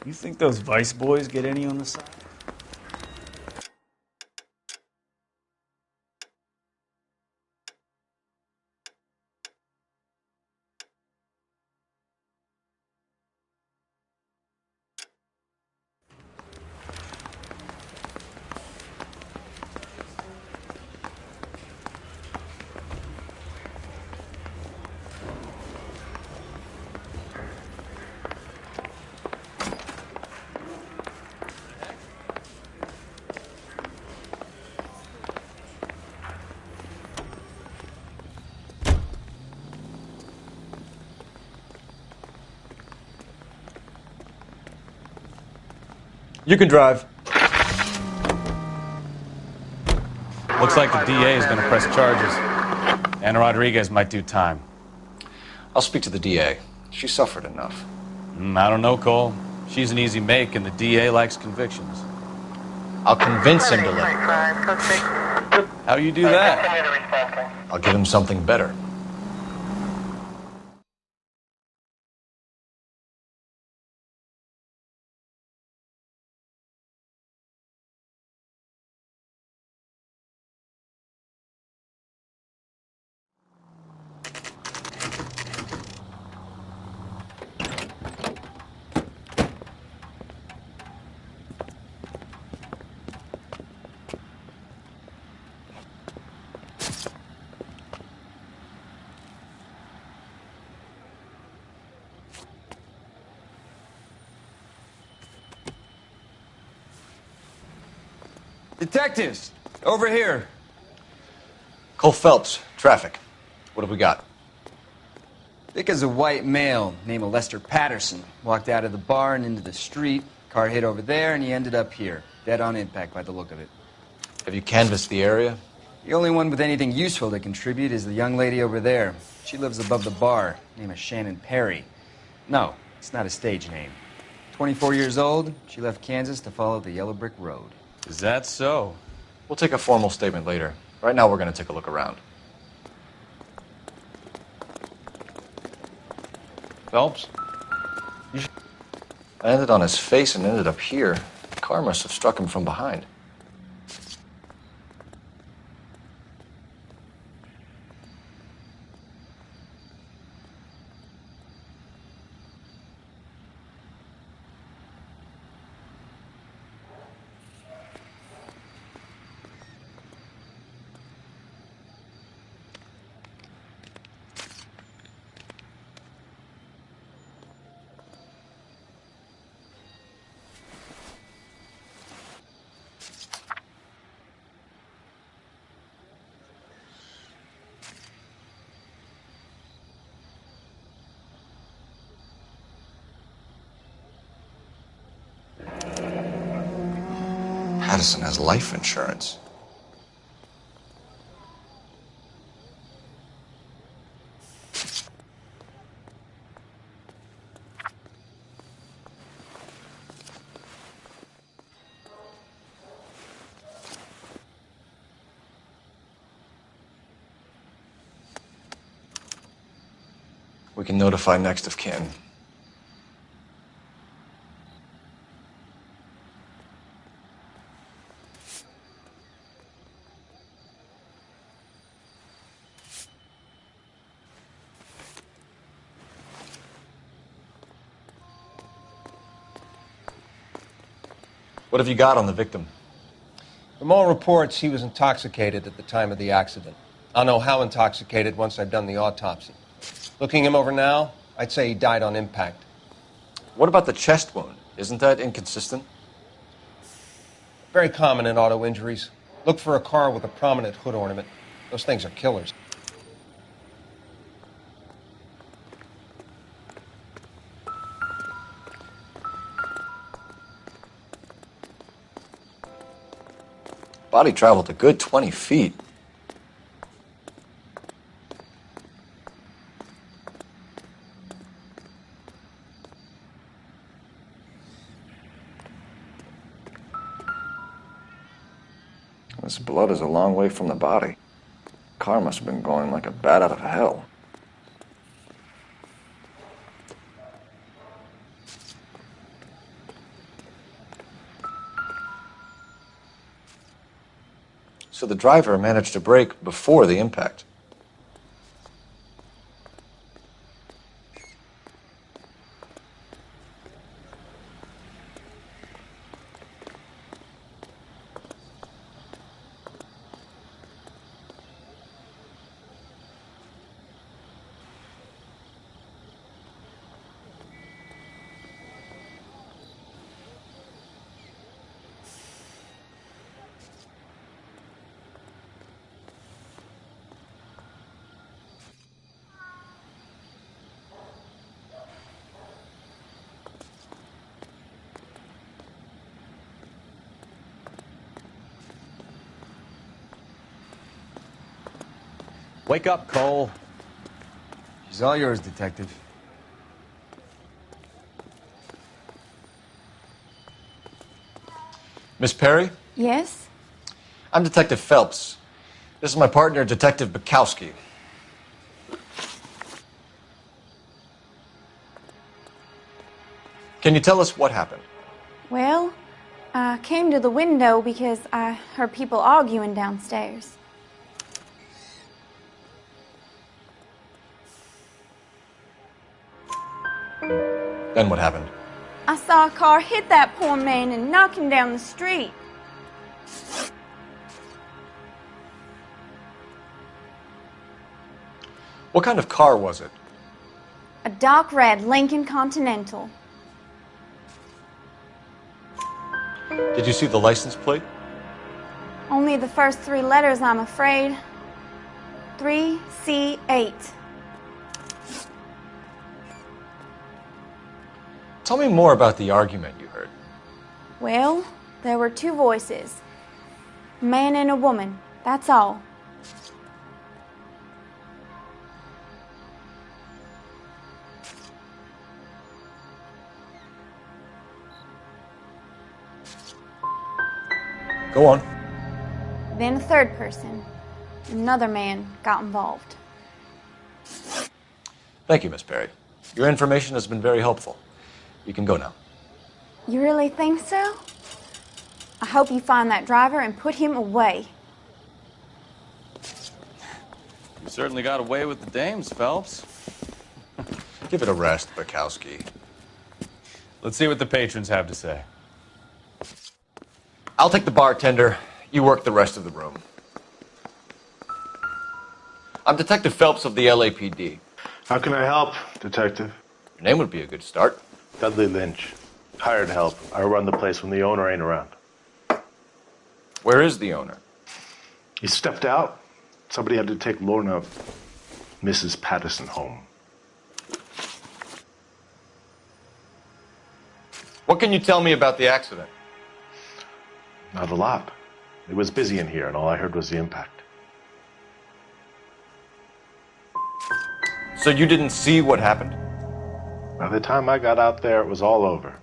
[SPEAKER 1] You think those Vice boys get any on the side?
[SPEAKER 8] You can drive.
[SPEAKER 2] Looks like the DA is going to press charges. Anna Rodriguez might do time.
[SPEAKER 5] I'll speak to the DA. She suffered enough.
[SPEAKER 2] I don't know, Cole. She's an easy make, and the DA likes convictions.
[SPEAKER 5] I'll convince him to let her go.
[SPEAKER 2] How do you do that?
[SPEAKER 5] I'll give him something better.
[SPEAKER 6] Detectives, over here.
[SPEAKER 5] Cole Phelps, traffic. What have we got?
[SPEAKER 6] Thick as a white male, name of Lester Patterson. Walked out of the bar and into the street. Car hit over there, and he ended up here. Dead on impact by the look of it.
[SPEAKER 5] Have you canvassed the area?
[SPEAKER 6] The only one with anything useful to contribute is the young lady over there. She lives above the bar. Name is Shannon Perry. No, it's not a stage name. 24 years old, she left Kansas to follow the yellow brick road.
[SPEAKER 2] Is that so?
[SPEAKER 5] We'll take a formal statement later. Right now, we're going to take a look around.
[SPEAKER 2] Phelps?
[SPEAKER 5] I landed on his face and ended up here. The car must have struck him from behind. Patterson has life insurance. We can notify next of kin. What have you got on the victim?
[SPEAKER 3] From all reports, he was intoxicated at the time of the accident. I'll know how intoxicated once I've done the autopsy. Looking him over now, I'd say he died on impact.
[SPEAKER 5] What about the chest wound? Isn't that inconsistent?
[SPEAKER 3] Very common in auto injuries. Look for a car with a prominent hood ornament. Those things are killers.
[SPEAKER 5] Body traveled a good 20 feet. This blood is a long way from the body. Car must have been going like a bat out of hell. So the driver managed to brake before the impact.
[SPEAKER 13] Wake up, Cole.
[SPEAKER 6] She's all yours, Detective.
[SPEAKER 5] Miss Perry?
[SPEAKER 4] Yes?
[SPEAKER 5] I'm Detective Phelps. This is my partner, Detective Bukowski. Can you tell us what happened?
[SPEAKER 4] Well, I came to the window because I heard people arguing downstairs.
[SPEAKER 5] Then what happened?
[SPEAKER 4] I saw a car hit that poor man and knock him down the street.
[SPEAKER 5] What kind of car was it?
[SPEAKER 4] A dark red Lincoln Continental.
[SPEAKER 5] Did you see the license plate?
[SPEAKER 4] Only the first 3 letters, I'm afraid. 3C8.
[SPEAKER 5] Tell me more about the argument you heard.
[SPEAKER 4] Well, there were 2 voices. A man and a woman, that's all.
[SPEAKER 5] Go on.
[SPEAKER 4] Then a third person, another man, got involved.
[SPEAKER 5] Thank you, Miss Perry. Your information has been very helpful. You can go now.
[SPEAKER 4] You really think so? I hope you find that driver and put him away.
[SPEAKER 2] You certainly got away with the dames, Phelps.
[SPEAKER 5] Give it a rest, Bukowski.
[SPEAKER 2] Let's see what the patrons have to say.
[SPEAKER 5] I'll take the bartender. You work the rest of the room. I'm Detective Phelps of the LAPD.
[SPEAKER 9] How can I help, Detective?
[SPEAKER 5] Your name would be a good start.
[SPEAKER 9] Dudley Lynch. Hired help. I run the place when the owner ain't around.
[SPEAKER 5] Where is the owner?
[SPEAKER 9] He stepped out. Somebody had to take Lorna, Mrs. Patterson, home.
[SPEAKER 5] What can you tell me about the accident?
[SPEAKER 9] Not a lot. It was busy in here, and all I heard was the impact.
[SPEAKER 5] So you didn't see what happened?
[SPEAKER 9] By the time I got out there, it was all over.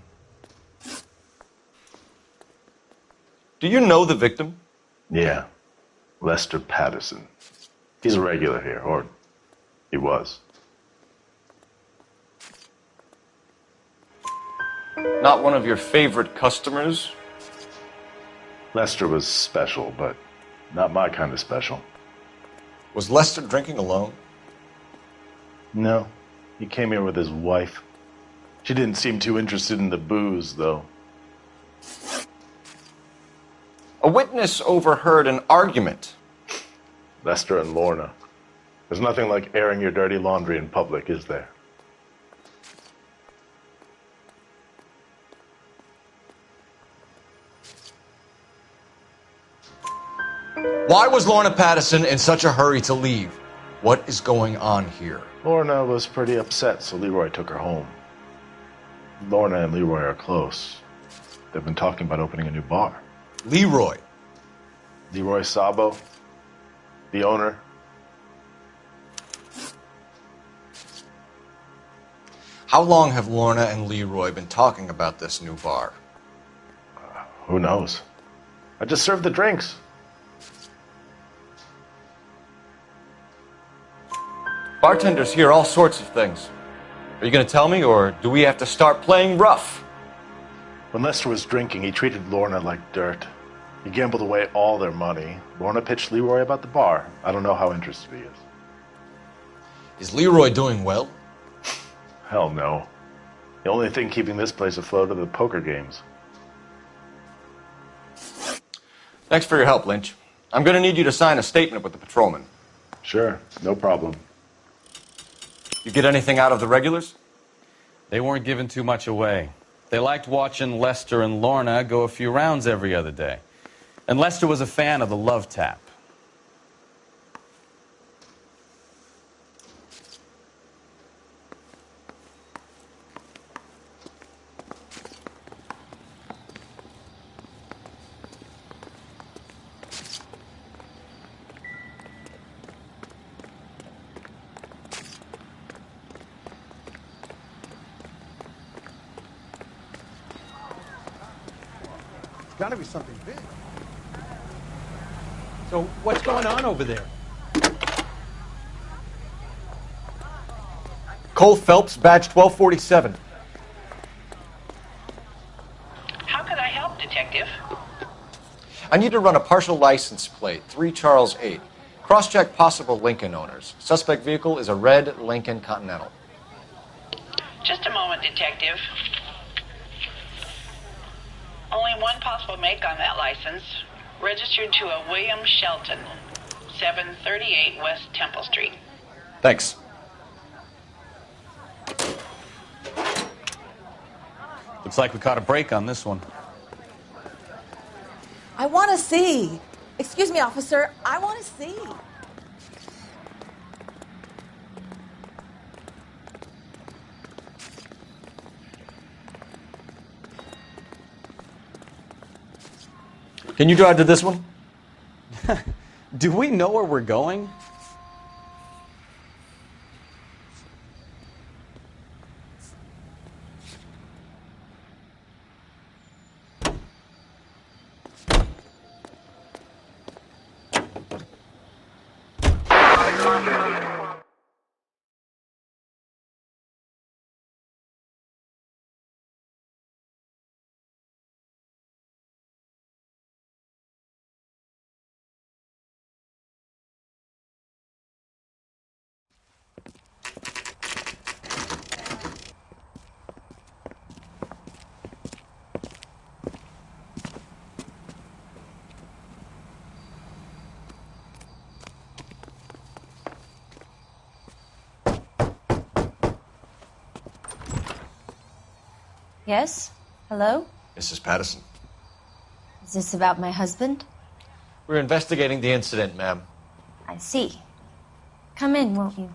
[SPEAKER 5] Do you know the victim?
[SPEAKER 9] Yeah. Lester Patterson. He's a regular here, or he was.
[SPEAKER 5] Not one of your favorite customers?
[SPEAKER 9] Lester was special, but not my kind of special.
[SPEAKER 5] Was Lester drinking alone?
[SPEAKER 9] No. He came here with his wife. She didn't seem too interested in the booze, though.
[SPEAKER 5] A witness overheard an argument.
[SPEAKER 9] Lester and Lorna. There's nothing like airing your dirty laundry in public, is there?
[SPEAKER 5] Why was Lorna Patterson in such a hurry to leave? What is going on here?
[SPEAKER 9] Lorna was pretty upset, so Leroy took her home. Lorna and Leroy are close. They've been talking about opening a new bar.
[SPEAKER 5] Leroy?
[SPEAKER 9] Leroy Sabo, the owner.
[SPEAKER 5] How long have Lorna and Leroy been talking about this new bar?
[SPEAKER 9] Who knows? I just served the drinks.
[SPEAKER 5] Bartenders hear all sorts of things. Are you going to tell me, or do we have to start playing rough?
[SPEAKER 9] When Lester was drinking, he treated Lorna like dirt. He gambled away all their money. Lorna pitched Leroy about the bar. I don't know how interested he is.
[SPEAKER 5] Is Leroy doing well?
[SPEAKER 9] Hell no. The only thing keeping this place afloat are the poker games.
[SPEAKER 5] Thanks for your help, Lynch. I'm going to need you to sign a statement with the patrolman.
[SPEAKER 9] Sure, no problem.
[SPEAKER 5] You get anything out of the regulars?
[SPEAKER 2] They weren't giving too much away. They liked watching Lester and Lorna go a few rounds every other day. And Lester was a fan of the love tap.
[SPEAKER 7] Gotta be something big.
[SPEAKER 26] So what's going on over there?
[SPEAKER 5] Cole Phelps, badge 1247.
[SPEAKER 11] How could I help, Detective?
[SPEAKER 5] I need to run a partial license plate, 3 Charles 8. Cross-check possible Lincoln owners. Suspect vehicle is a red Lincoln Continental.
[SPEAKER 11] Just a moment, Detective. Only one possible make on that license. Registered to a William Shelton, 738 West Temple Street.
[SPEAKER 5] Thanks.
[SPEAKER 2] Looks like we caught a break on this one.
[SPEAKER 14] I want to see. Excuse me, officer. I want to see.
[SPEAKER 5] Can you drive to this one?
[SPEAKER 2] Do we know where we're going?
[SPEAKER 16] Yes? Hello?
[SPEAKER 5] Mrs. Patterson.
[SPEAKER 16] Is this about my husband?
[SPEAKER 5] We're investigating the incident, ma'am.
[SPEAKER 16] I see. Come in, won't you?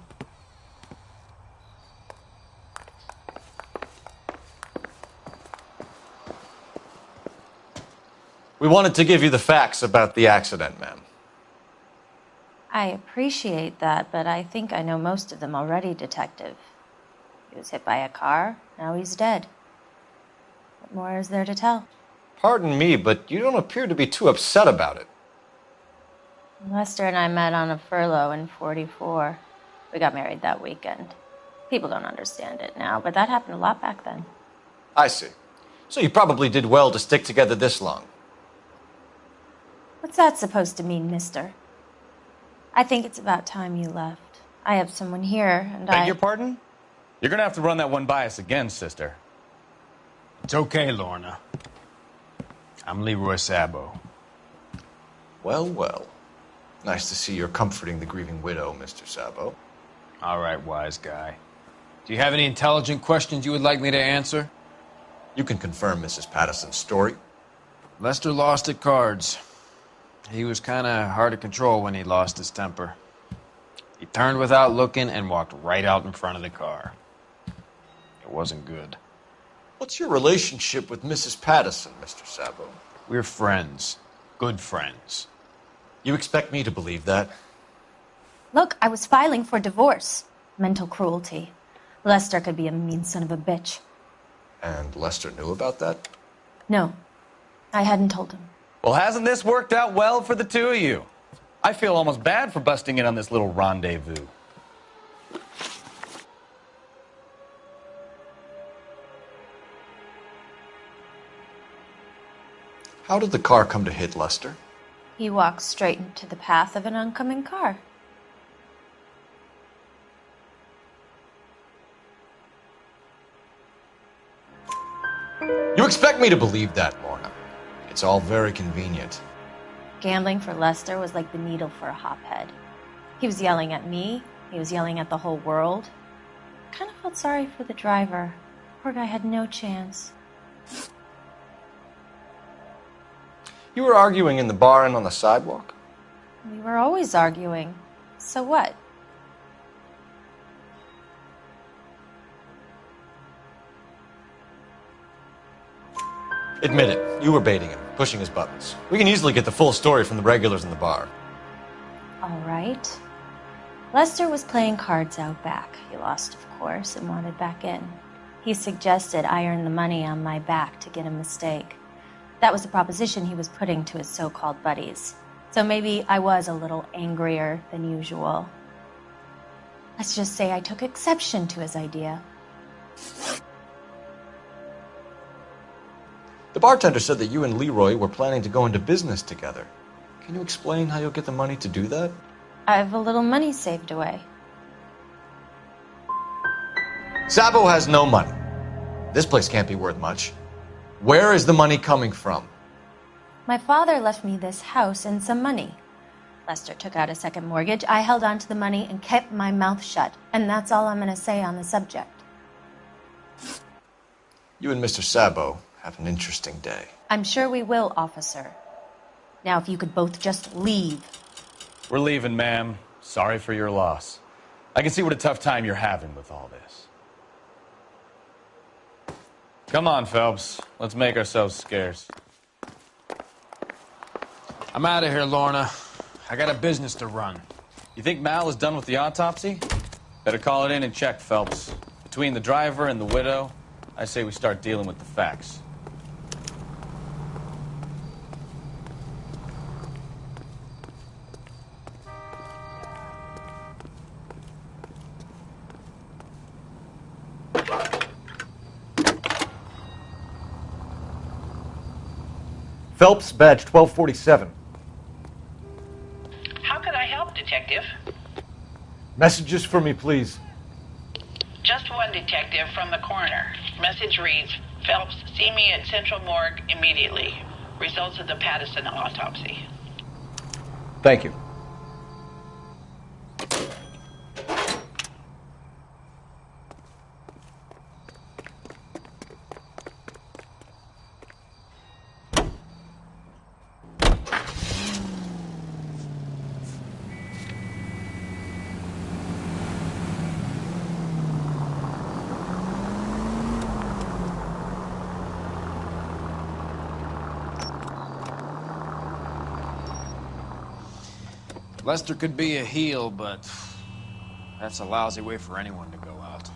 [SPEAKER 5] We wanted to give you the facts about the accident, ma'am.
[SPEAKER 16] I appreciate that, but I think I know most of them already, Detective. He was hit by a car, now he's dead. What more is there to tell?
[SPEAKER 5] Pardon me, but you don't appear to be too upset about it.
[SPEAKER 16] Lester and I met on a furlough in '44. We got married that weekend. People don't understand it now, but that happened a lot back then.
[SPEAKER 5] I see. So you probably did well to stick together this long.
[SPEAKER 16] What's that supposed to mean, mister? I think it's about time you left. I have someone here, and
[SPEAKER 2] Beg your pardon? You're gonna have to run that one by us again, sister.
[SPEAKER 17] It's okay, Lorna. I'm Leroy Sabo.
[SPEAKER 5] Well, well. Nice to see you're comforting the grieving widow, Mr. Sabo.
[SPEAKER 17] All right, wise guy. Do you have any intelligent questions you would like me to answer?
[SPEAKER 5] You can confirm Mrs. Patterson's story.
[SPEAKER 17] Lester lost at cards. He was kind of hard to control when he lost his temper. He turned without looking and walked right out in front of the car. It wasn't good.
[SPEAKER 5] What's your relationship with Mrs. Patterson, Mr. Sabo?
[SPEAKER 17] We're friends. Good friends.
[SPEAKER 5] You expect me to believe that?
[SPEAKER 16] Look, I was filing for divorce. Mental cruelty. Lester could be a mean son of a bitch.
[SPEAKER 5] And Lester knew about that?
[SPEAKER 16] No, I hadn't told him.
[SPEAKER 2] Well, hasn't this worked out well for the two of you? I feel almost bad for busting in on this little rendezvous.
[SPEAKER 5] How did the car come to hit Lester?
[SPEAKER 16] He walked straight into the path of an oncoming car.
[SPEAKER 5] You expect me to believe that, Lorna? It's all very convenient.
[SPEAKER 16] Gambling for Lester was like the needle for a hophead. He was yelling at me. He was yelling at the whole world. I kind of felt sorry for the driver. Poor guy had no chance.
[SPEAKER 5] You were arguing in the bar and on the sidewalk?
[SPEAKER 16] We were always arguing. So what?
[SPEAKER 5] Admit it, you were baiting him, pushing his buttons. We can easily get the full story from the regulars in the bar.
[SPEAKER 16] All right. Lester was playing cards out back. He lost, of course, and wanted back in. He suggested I earn the money on my back to get a mistake. That was the proposition he was putting to his so-called buddies. So maybe I was a little angrier than usual. Let's just say I took exception to his idea.
[SPEAKER 5] The bartender said that you and Leroy were planning to go into business together. Can you explain how you'll get the money to do that?
[SPEAKER 16] I have a little money saved away.
[SPEAKER 5] Sabo has no money. This place can't be worth much. Where is the money coming from?
[SPEAKER 16] My father left me this house and some money. Lester took out a second mortgage. I held on to the money and kept my mouth shut. And that's all I'm going to say on the subject.
[SPEAKER 5] You and Mr. Sabo have an interesting day.
[SPEAKER 16] I'm sure we will, officer. Now, if you could both just leave.
[SPEAKER 2] We're leaving, ma'am. Sorry for your loss. I can see what a tough time you're having with all this. Come on, Phelps. Let's make ourselves scarce.
[SPEAKER 17] I'm out of here, Lorna. I got a business to run.
[SPEAKER 2] You think Mal is done with the autopsy? Better call it in and check, Phelps. Between the driver and the widow, I say we start dealing with the facts.
[SPEAKER 24] Phelps, badge 1247.
[SPEAKER 15] How can I help, Detective?
[SPEAKER 24] Messages for me, please.
[SPEAKER 15] Just one detective from the coroner. Message reads, Phelps, see me at Central Morgue immediately. Results of the Pattison autopsy.
[SPEAKER 24] Thank you.
[SPEAKER 17] Lester could be a heel, but that's a lousy way for anyone to go out.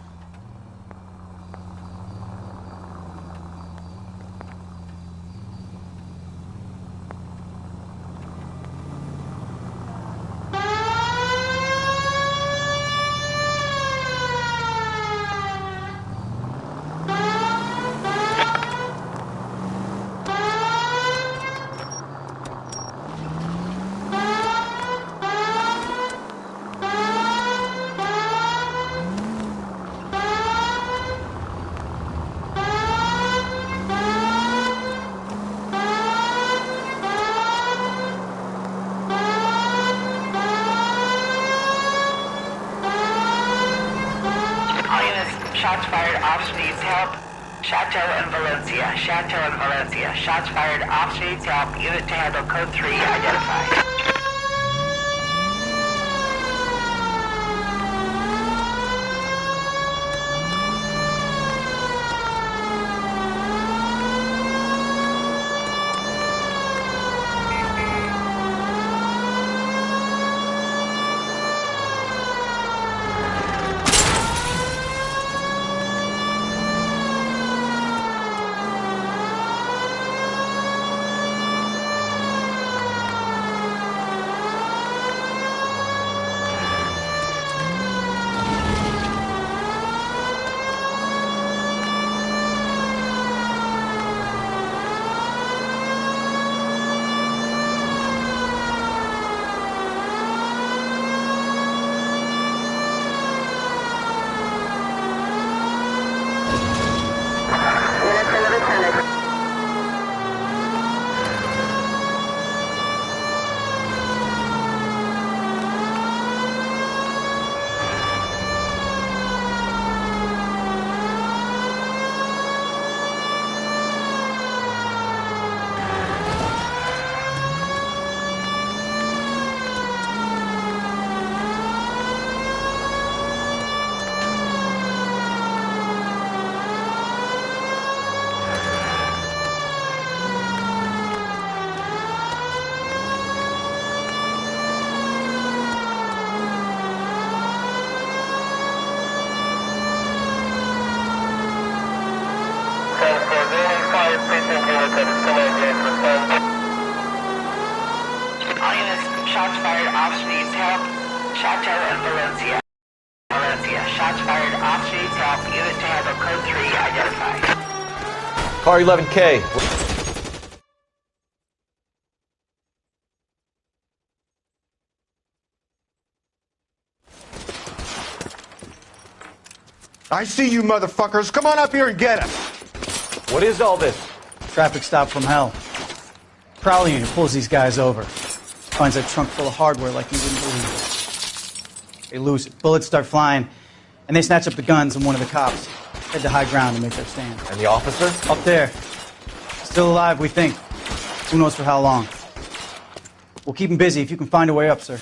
[SPEAKER 15] Shots fired, officer needs help. Chateau and Valencia. Chateau and Valencia. Shots fired, officer needs help. Unit to handle code 3 identified. All units, shots fired, officer needs help. Chateau and Valencia. Valencia, shots fired, officer needs help. Unit to handle code 3 identified.
[SPEAKER 24] Car 11K.
[SPEAKER 7] I see you motherfuckers. Come on up here and get us.
[SPEAKER 24] What is all this?
[SPEAKER 10] Traffic stop from hell. Prowler unit pulls these guys over. Finds a trunk full of hardware like you wouldn't believe. They lose it. Bullets start flying, and they snatch up the guns and one of the cops. Head to high ground and make their stand.
[SPEAKER 24] And the officer?
[SPEAKER 10] Up there. Still alive, we think. Who knows for how long. We'll keep him busy if you can find a way up, sir.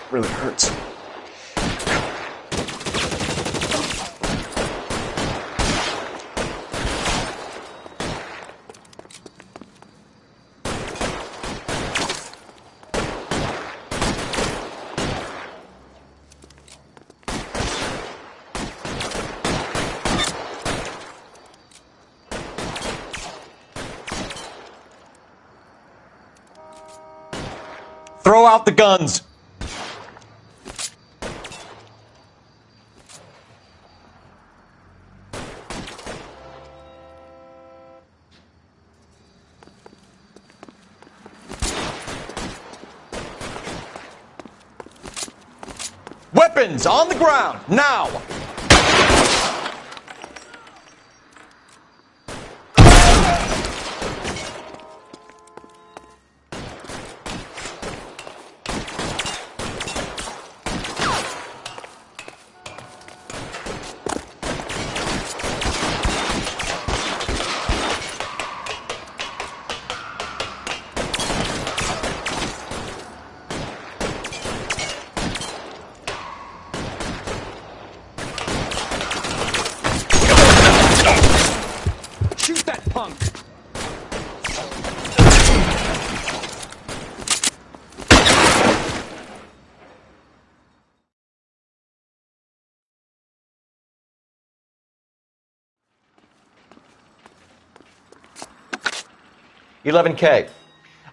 [SPEAKER 7] Really hurts.
[SPEAKER 24] Throw out the guns! Weapons on the ground, now!
[SPEAKER 13] Shoot that punk!
[SPEAKER 24] 11K.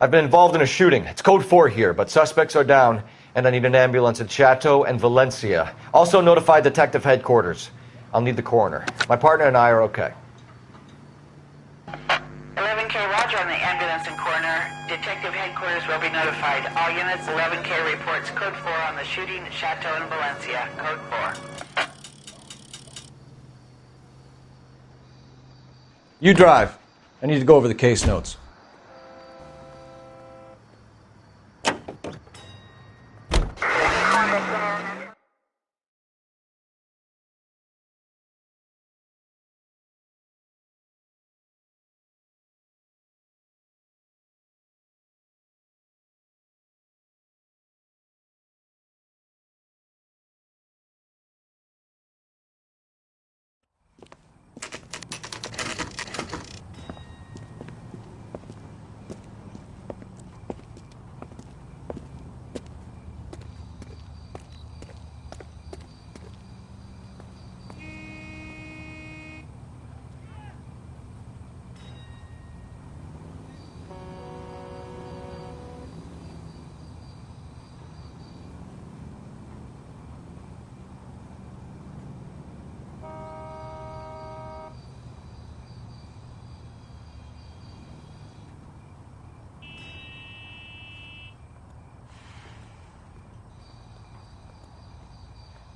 [SPEAKER 24] I've been involved in a shooting. It's code 4 here, but suspects are down, and I need an ambulance at Chateau and Valencia. Also notify detective headquarters. I'll need the coroner. My partner and I are okay.
[SPEAKER 15] 11K, roger on the ambulance and coroner. Detective headquarters will be notified. All units, 11K reports code 4 on the shooting at Chateau and Valencia. Code 4.
[SPEAKER 5] You drive. I need to go over the case notes.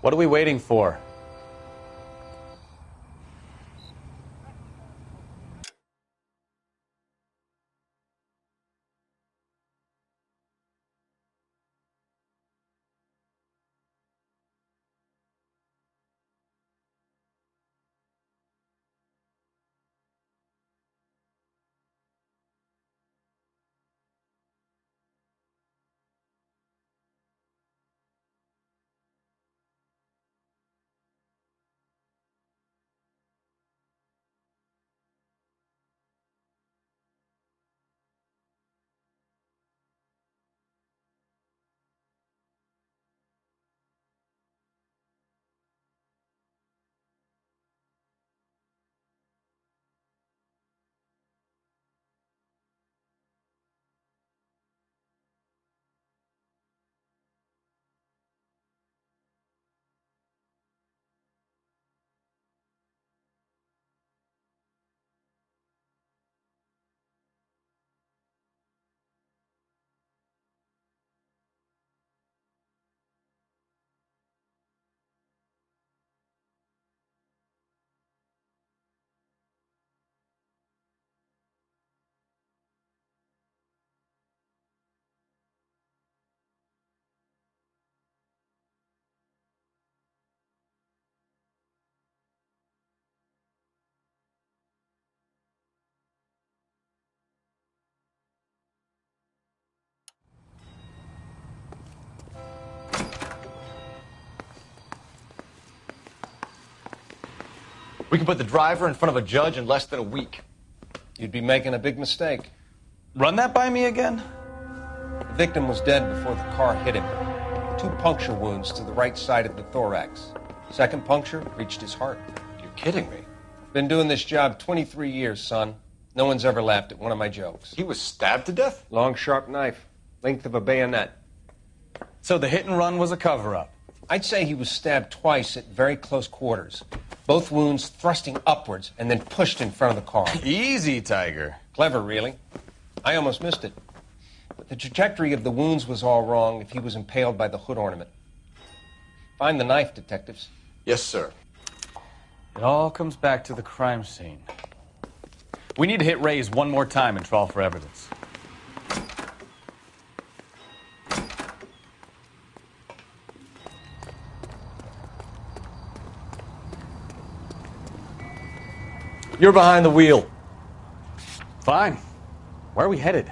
[SPEAKER 2] What are we waiting for?
[SPEAKER 5] We can put the driver in front of a judge in less than a week.
[SPEAKER 3] You'd be making a big mistake.
[SPEAKER 2] Run that by me again?
[SPEAKER 3] The victim was dead before the car hit him. 2 puncture wounds to the right side of the thorax. Second puncture reached his heart.
[SPEAKER 5] You're kidding me.
[SPEAKER 3] Been doing this job 23 years, son. No one's ever laughed at one of my jokes.
[SPEAKER 5] He was stabbed to death?
[SPEAKER 3] Long, sharp knife. Length of a bayonet.
[SPEAKER 2] So the hit and run was a cover-up?
[SPEAKER 3] I'd say he was stabbed twice at very close quarters. Both wounds thrusting upwards and then pushed in front of the car.
[SPEAKER 2] Easy, Tiger.
[SPEAKER 3] Clever, really. I almost missed it. But the trajectory of the wounds was all wrong if he was impaled by the hood ornament. Find the knife, detectives.
[SPEAKER 5] Yes, sir.
[SPEAKER 2] It all comes back to the crime scene. We need to hit Ray's one more time and trawl for evidence.
[SPEAKER 24] You're behind the wheel.
[SPEAKER 2] Fine. Where are we headed?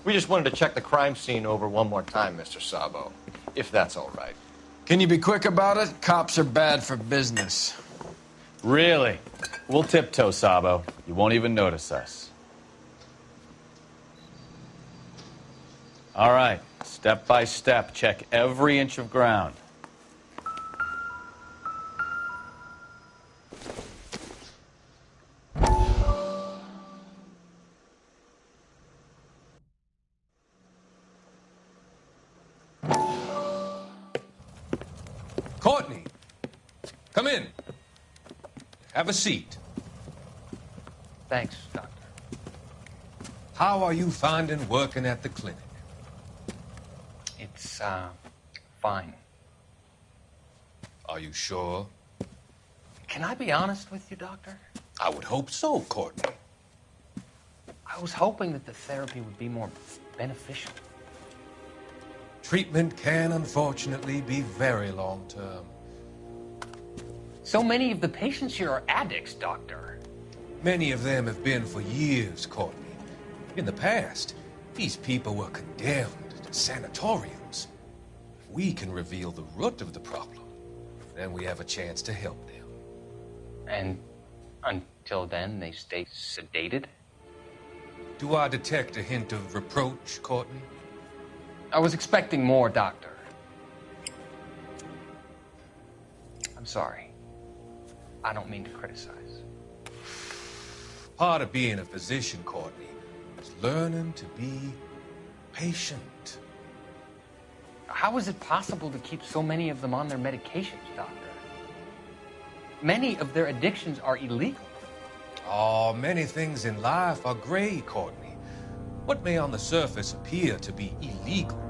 [SPEAKER 5] We just wanted to check the crime scene over one more time, Mr. Sabo, if that's all right.
[SPEAKER 17] Can you be quick about it? Cops are bad for business.
[SPEAKER 2] Really? We'll tiptoe, Sabo. You won't even notice us. All right, Step by step, check every inch of ground.
[SPEAKER 18] Courtney, come in. Have a seat.
[SPEAKER 3] Thanks, Doctor.
[SPEAKER 18] How are you finding working at the clinic?
[SPEAKER 3] It's, fine.
[SPEAKER 18] Are you sure?
[SPEAKER 3] Can I be honest with you, Doctor?
[SPEAKER 18] I would hope so, Courtney.
[SPEAKER 3] I was hoping that the therapy would be more beneficial.
[SPEAKER 18] Treatment can, unfortunately, be very long-term.
[SPEAKER 3] So many of the patients here are addicts, Doctor.
[SPEAKER 18] Many of them have been for years, Courtney. In the past, these people were condemned to sanatoriums. If we can reveal the root of the problem, then we have a chance to help them.
[SPEAKER 3] And until then, they stay sedated?
[SPEAKER 18] Do I detect a hint of reproach, Courtney?
[SPEAKER 3] I was expecting more, Doctor. I'm sorry. I don't mean to criticize.
[SPEAKER 18] Part of being a physician, Courtney, is learning to be patient.
[SPEAKER 3] How is it possible to keep so many of them on their medications, Doctor? Many of their addictions are illegal.
[SPEAKER 18] Oh, many things in life are gray, Courtney. What may on the surface appear to be illegal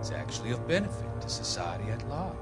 [SPEAKER 18] is actually of benefit to society at large.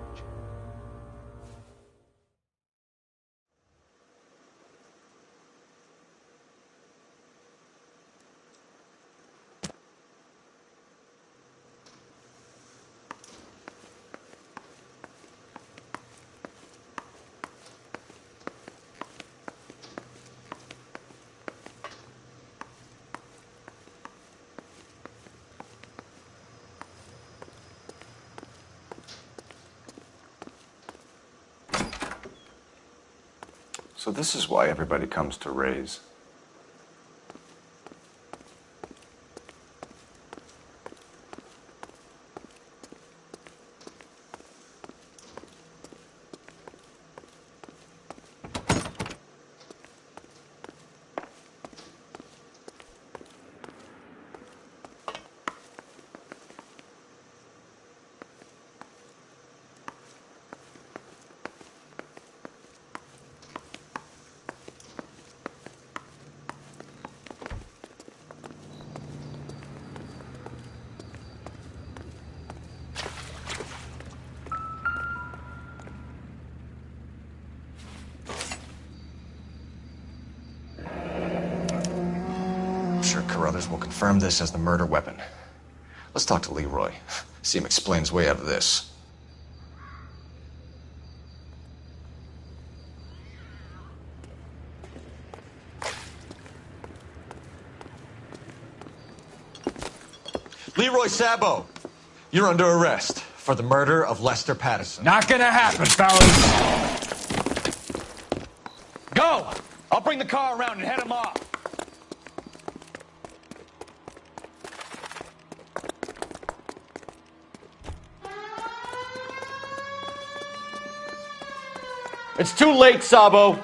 [SPEAKER 19] So this is why everybody comes to Ray's.
[SPEAKER 5] I'm sure Carruthers will confirm this as the murder weapon. Let's talk to Leroy. See him explain his way out of this. Leroy Sabo, you're under arrest for the murder of Lester Patterson.
[SPEAKER 2] Not gonna happen, fellas. Go! I'll bring the car around and head him off.
[SPEAKER 24] It's too late, Sabo.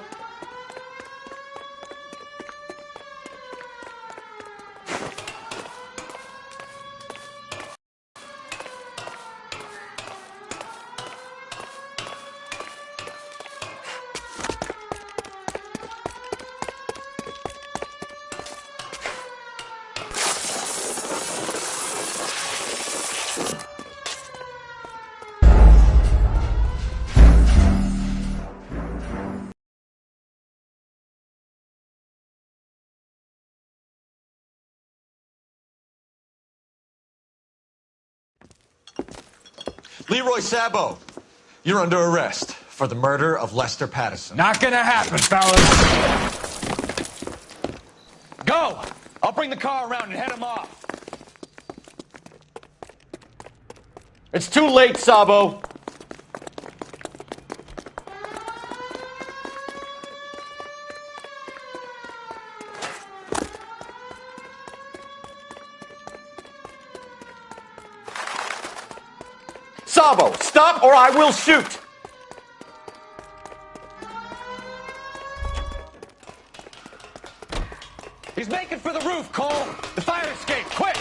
[SPEAKER 5] Leroy Sabo, you're under arrest for the murder of Lester Patterson.
[SPEAKER 2] Not gonna happen, fellas. Go! I'll bring the car around and head him off.
[SPEAKER 24] It's too late, Sabo. Sabo, stop or I will shoot!
[SPEAKER 12] He's making for the roof, Cole! The fire escape, quick!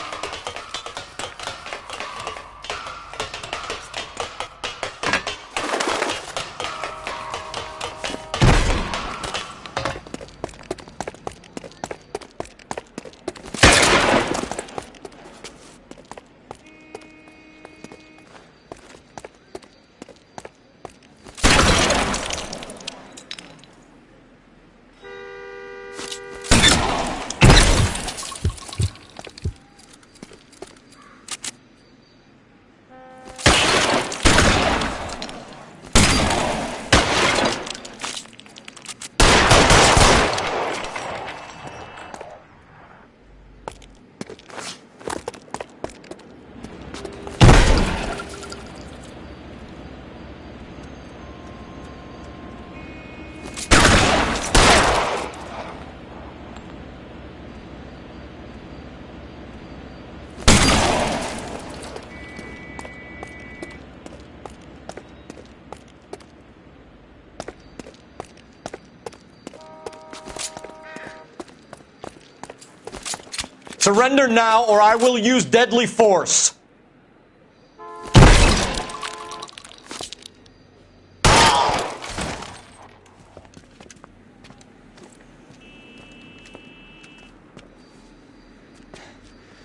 [SPEAKER 24] Surrender now or I will use deadly force.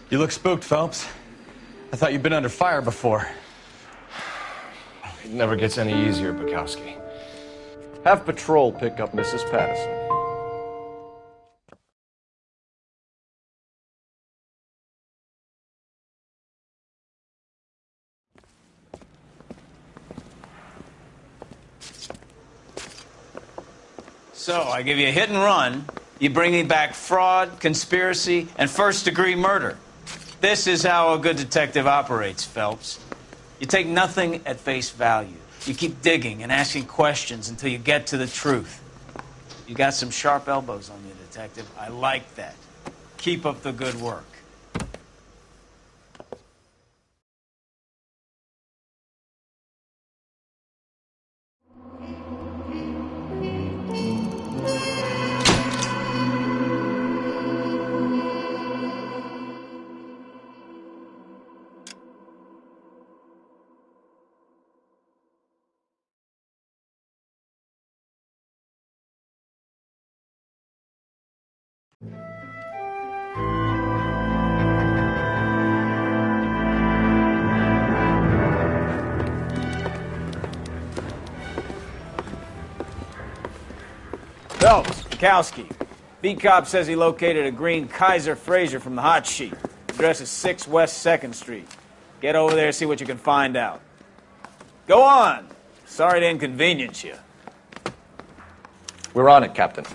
[SPEAKER 2] You look spooked, Phelps. I thought you'd been under fire before.
[SPEAKER 5] It never gets any easier, Bukowski. Have patrol pick up Mrs. Patterson.
[SPEAKER 1] So, I give you a hit and run. You bring me back fraud, conspiracy, and first-degree murder. This is how a good detective operates, Phelps. You take nothing at face value. You keep digging and asking questions until you get to the truth. You got some sharp elbows on you, detective. I like that. Keep up the good work. Phelps, Bukowski. Beat cop says he located a green Kaiser Fraser from the hot sheet. Address is 6 West 2nd Street. Get over there and see what you can find out. Go on. Sorry to inconvenience you.
[SPEAKER 5] We're on it, Captain.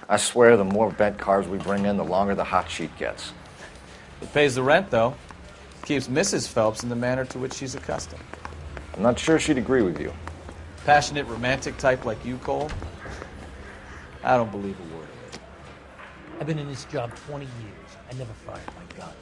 [SPEAKER 5] I swear the more bent cars we bring in, the longer the hot sheet gets.
[SPEAKER 2] It pays the rent, though. Keeps Mrs. Phelps in the manner to which she's accustomed.
[SPEAKER 5] I'm not sure she'd agree with you.
[SPEAKER 2] Passionate, romantic type like you, Cole? I don't believe a word of it.
[SPEAKER 26] I've been in this job 20 years. I never fired my gun.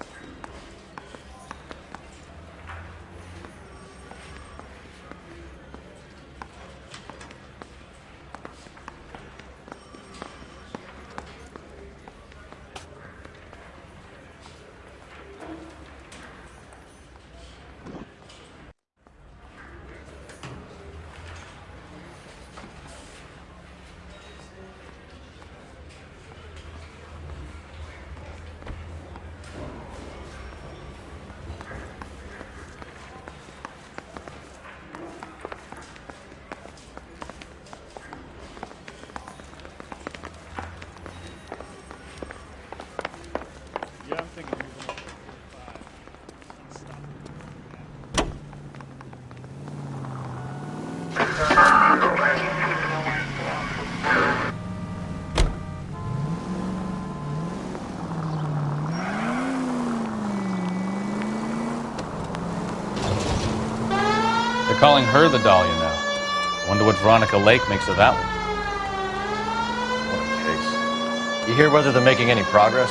[SPEAKER 2] They're calling her the Dahlia now. Wonder what Veronica Lake makes of that one.
[SPEAKER 5] What a case. You hear whether they're making any progress?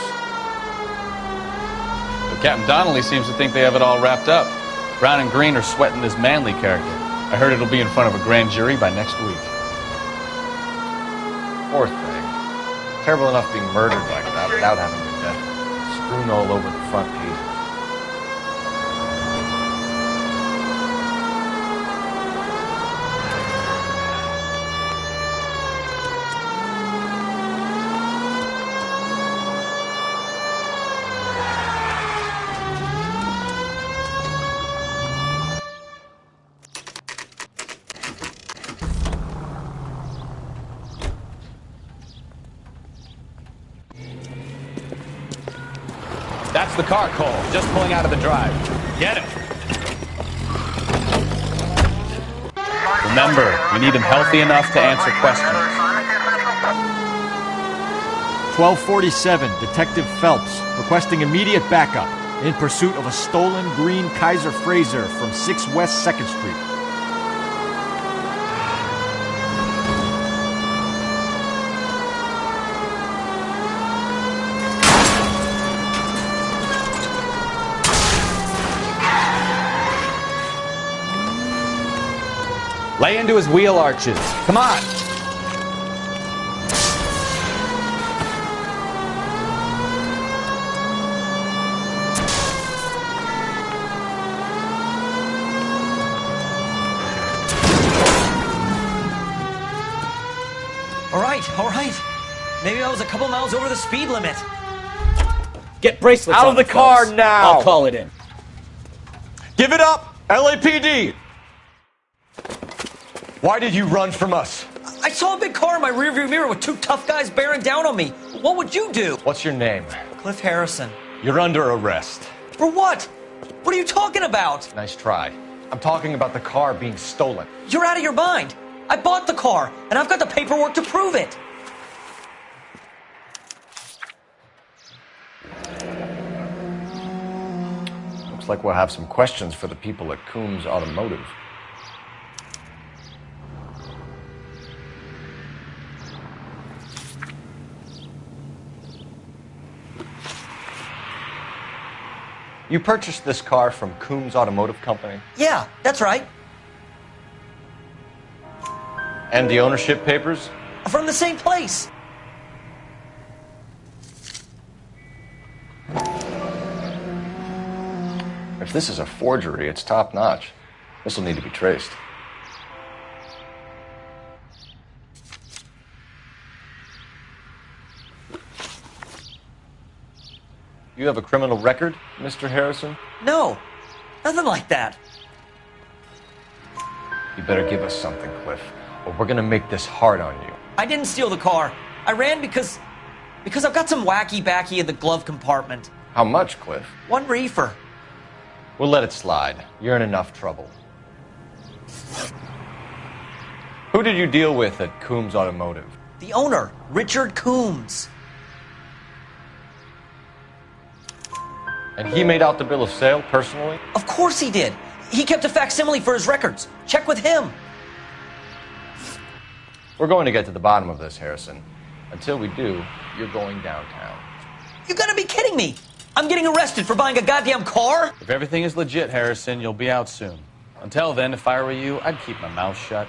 [SPEAKER 2] Captain Donnelly seems to think they have it all wrapped up. Brown and Green are sweating this Manley character. I heard it'll be in front of a grand jury by next week.
[SPEAKER 5] Poor thing. Terrible enough being murdered like that without having her death strewn all over the front page.
[SPEAKER 2] That's the car, Cole. Just pulling out of the drive. Get him. Remember, we need him healthy enough to answer questions.
[SPEAKER 24] 1247, Detective Phelps, requesting immediate backup in pursuit of a stolen green Kaiser Frazer from 6 West 2nd Street.
[SPEAKER 13] Lay into his wheel arches. Come on.
[SPEAKER 8] All right. Maybe I was a couple miles over the speed limit.
[SPEAKER 13] Get bracelets
[SPEAKER 24] Out
[SPEAKER 13] on
[SPEAKER 24] of the
[SPEAKER 13] them,
[SPEAKER 24] car
[SPEAKER 13] folks.
[SPEAKER 24] now.
[SPEAKER 13] I'll call it in.
[SPEAKER 24] Give it up, LAPD! Why did you run from us?
[SPEAKER 8] I saw a big car in my rearview mirror with 2 tough guys bearing down on me. What would you do?
[SPEAKER 5] What's your name?
[SPEAKER 8] Cliff Harrison.
[SPEAKER 5] You're under arrest.
[SPEAKER 8] For what? What are you talking about?
[SPEAKER 5] Nice try. I'm talking about the car being stolen.
[SPEAKER 8] You're out of your mind. I bought the car, and I've got the paperwork to prove it.
[SPEAKER 5] Looks like we'll have some questions for the people at Coombs Automotive. You purchased this car from Coombs Automotive Company?
[SPEAKER 8] Yeah, that's right.
[SPEAKER 5] And the ownership papers?
[SPEAKER 8] From the same place.
[SPEAKER 5] If this is a forgery, it's top-notch. This will need to be traced. You have a criminal record, Mr. Harrison?
[SPEAKER 8] No, nothing like that.
[SPEAKER 5] You better give us something, Cliff, or we're gonna make this hard on you.
[SPEAKER 8] I didn't steal the car. I ran because I've got some wacky backy in the glove compartment.
[SPEAKER 5] How much, Cliff?
[SPEAKER 8] 1 reefer.
[SPEAKER 5] We'll let it slide. You're in enough trouble. Who did you deal with at Coombs Automotive?
[SPEAKER 8] The owner, Richard Coombs.
[SPEAKER 5] And he made out the bill of sale personally?
[SPEAKER 8] Of course he did. He kept a facsimile for his records. Check with him.
[SPEAKER 5] We're going to get to the bottom of this, Harrison. Until we do, you're going downtown.
[SPEAKER 8] You gotta be kidding me. I'm getting arrested for buying a goddamn car?
[SPEAKER 2] If everything is legit, Harrison, you'll be out soon. Until then, if I were you, I'd keep my mouth shut.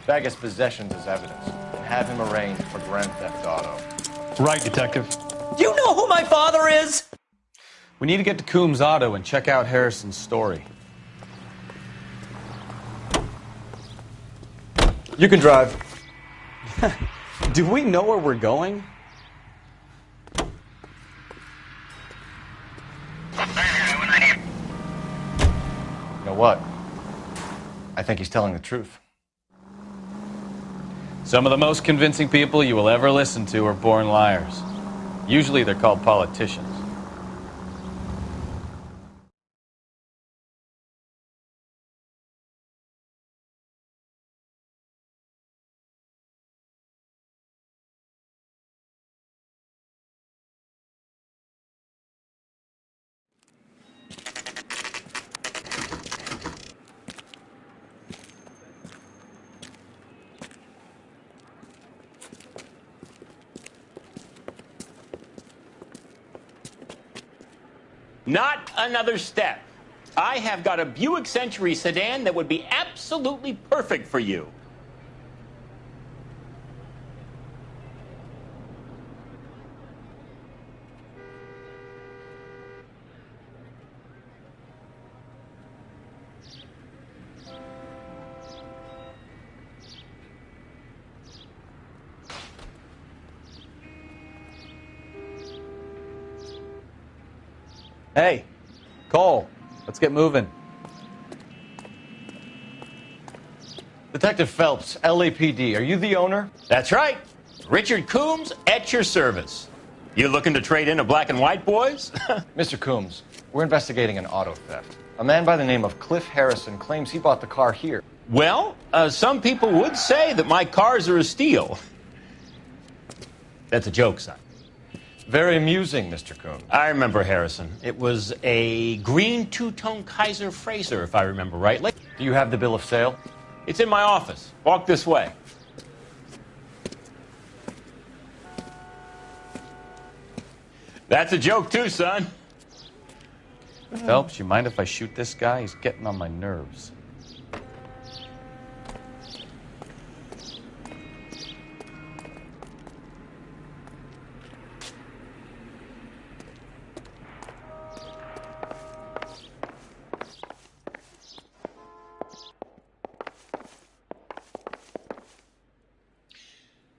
[SPEAKER 5] Bag his possessions as evidence and have him arraigned for grand theft auto.
[SPEAKER 2] Right, Detective.
[SPEAKER 8] Do you know who my father is?
[SPEAKER 2] We need to get to Coombs Auto and check out Harrison's story.
[SPEAKER 24] You can drive.
[SPEAKER 13] Do we know where we're going?
[SPEAKER 5] You know what? I think he's telling the truth.
[SPEAKER 2] Some of the most convincing people you will ever listen to are born liars. Usually they're called politicians.
[SPEAKER 6] Not another step. I have got a Buick Century sedan that would be absolutely perfect for you.
[SPEAKER 2] Hey, Cole, let's get moving.
[SPEAKER 5] Detective Phelps, LAPD, are you the owner?
[SPEAKER 6] That's right. Richard Coombs at your service. You looking to trade in a black and white, boys?
[SPEAKER 5] Mr. Coombs, we're investigating an auto theft. A man by the name of Cliff Harrison claims he bought the car here.
[SPEAKER 6] Well, some people would say that my cars are a steal. That's a joke, son.
[SPEAKER 5] Very amusing, Mr. Coombs.
[SPEAKER 6] I remember Harrison. It was a green two-tone Kaiser Frazer, if I remember rightly.
[SPEAKER 5] Do you have the bill of sale?
[SPEAKER 6] It's in my office. Walk this way. That's a joke, too, son.
[SPEAKER 2] Phelps, you mind if I shoot this guy? He's getting on my nerves.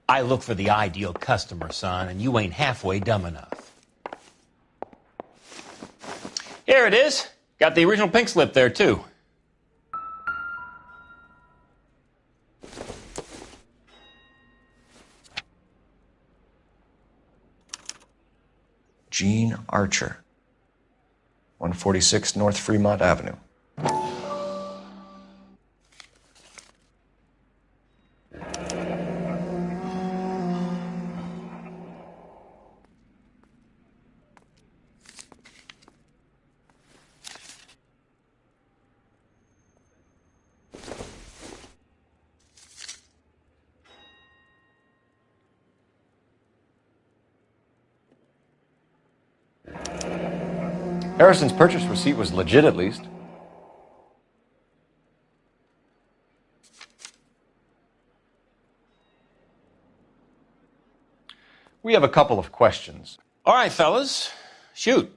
[SPEAKER 6] I look for the ideal customer, son, and you ain't halfway dumb enough. Here it is. Got the original pink slip there, too.
[SPEAKER 5] Gene Archer, 146 North Fremont Avenue. Harrison's purchase receipt was legit, at least. We have a couple of questions.
[SPEAKER 6] All right, fellas. Shoot.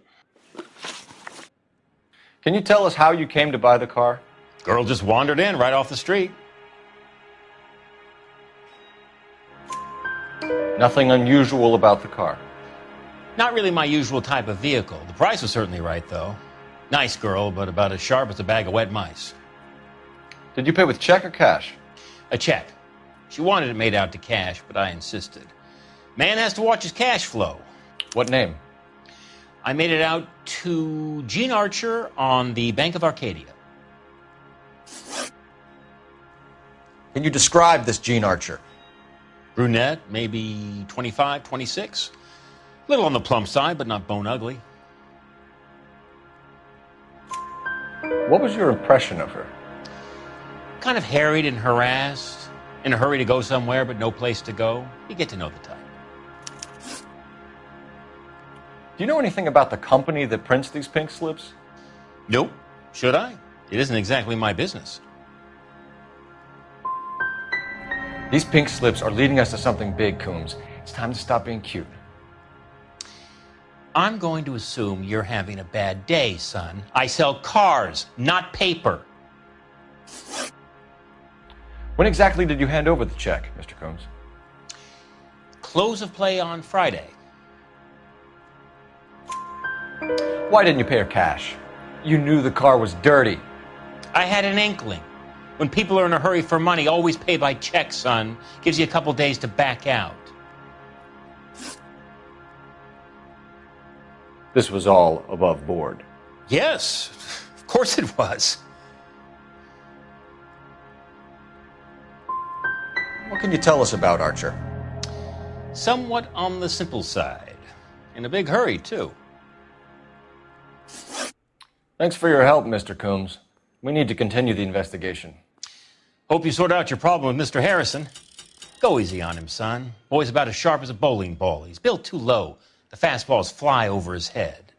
[SPEAKER 5] Can you tell us how you came to buy the car?
[SPEAKER 6] Girl just wandered in right off the street.
[SPEAKER 5] Nothing unusual about the car.
[SPEAKER 6] Not really my usual type of vehicle. The price was certainly right, though. Nice girl, but about as sharp as a bag of wet mice.
[SPEAKER 5] Did you pay with check or cash?
[SPEAKER 6] A check. She wanted it made out to cash, but I insisted. Man has to watch his cash flow.
[SPEAKER 5] What name?
[SPEAKER 6] I made it out to Gene Archer on the Bank of Arcadia.
[SPEAKER 5] Can you describe this Gene Archer?
[SPEAKER 6] Brunette, maybe 25, 26. Little on the plump side, but not bone ugly.
[SPEAKER 5] What was your impression of her?
[SPEAKER 6] Kind of harried and harassed. In a hurry to go somewhere, but no place to go. You get to know the type.
[SPEAKER 5] Do you know anything about the company that prints these pink slips?
[SPEAKER 6] Nope. Should I? It isn't exactly my business.
[SPEAKER 5] These pink slips are leading us to something big, Coombs. It's time to stop being cute.
[SPEAKER 6] I'm going to assume you're having a bad day, son. I sell cars, not paper.
[SPEAKER 5] When exactly did you hand over the check, Mr. Coombs?
[SPEAKER 6] Close of play on Friday.
[SPEAKER 5] Why didn't you pay her cash? You knew the car was dirty.
[SPEAKER 6] I had an inkling. When people are in a hurry for money, always pay by check, son. Gives you a couple days to back out.
[SPEAKER 5] This was all above board.
[SPEAKER 6] Yes, of course it was.
[SPEAKER 5] What can you tell us about Archer?
[SPEAKER 6] Somewhat on the simple side. In a big hurry, too.
[SPEAKER 5] Thanks for your help, Mr. Coombs. We need to continue the investigation.
[SPEAKER 6] Hope you sort out your problem with Mr. Harrison. Go easy on him, son. Boy's about as sharp as a bowling ball. He's built too low. The fastballs fly over his head.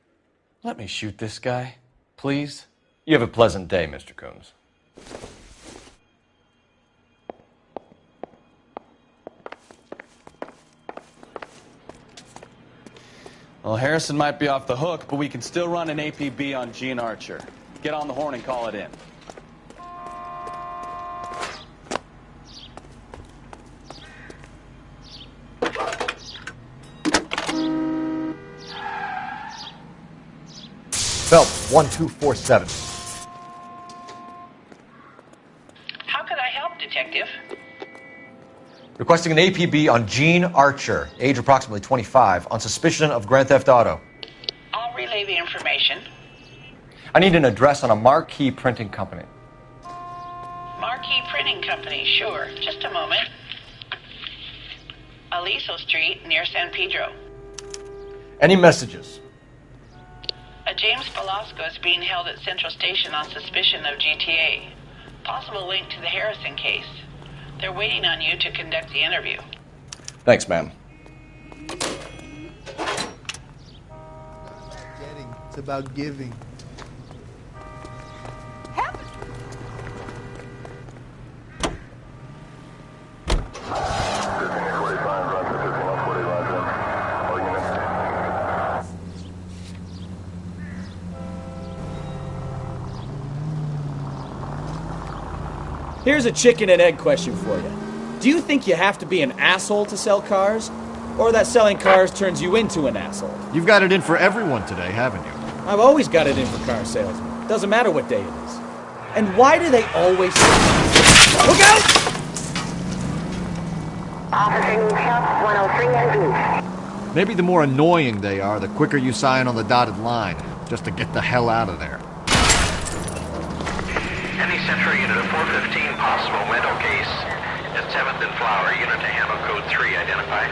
[SPEAKER 2] Let me shoot this guy, please.
[SPEAKER 5] You have a pleasant day, Mr. Coombs.
[SPEAKER 2] Well, Harrison might be off the hook, but we can still run an APB on Gene Archer. Get on the horn and call it in.
[SPEAKER 24] Phelps, 1247.
[SPEAKER 15] How could I help, Detective?
[SPEAKER 24] Requesting an APB on Gene Archer, age approximately 25, on suspicion of Grand Theft Auto.
[SPEAKER 15] I'll relay the information.
[SPEAKER 3] I need an address on a marquee printing company.
[SPEAKER 15] Marquee Printing Company, sure. Just a moment. Aliso Street, near San Pedro.
[SPEAKER 24] Any messages?
[SPEAKER 15] A James Velasco is being held at Central Station on suspicion of GTA. Possible link to the Harrison case. They're waiting on you to conduct the interview.
[SPEAKER 5] Thanks, ma'am.
[SPEAKER 4] It's about giving.
[SPEAKER 20] Here's a chicken and egg question for you. Do you think you have to be an asshole to sell cars? Or that selling cars turns you into an asshole?
[SPEAKER 21] You've got it in for everyone today, haven't you?
[SPEAKER 20] I've always got it in for car salesmen. Doesn't matter what day it is. And why do they always look out!
[SPEAKER 15] Officer needs help, 103 and Beach.
[SPEAKER 21] Maybe the more annoying they are, the quicker you sign on the dotted line, just to get the hell out of there.
[SPEAKER 11] Any Central unit of 415, possible mental case at 7th and Flower. Unit to handle code 3, identify.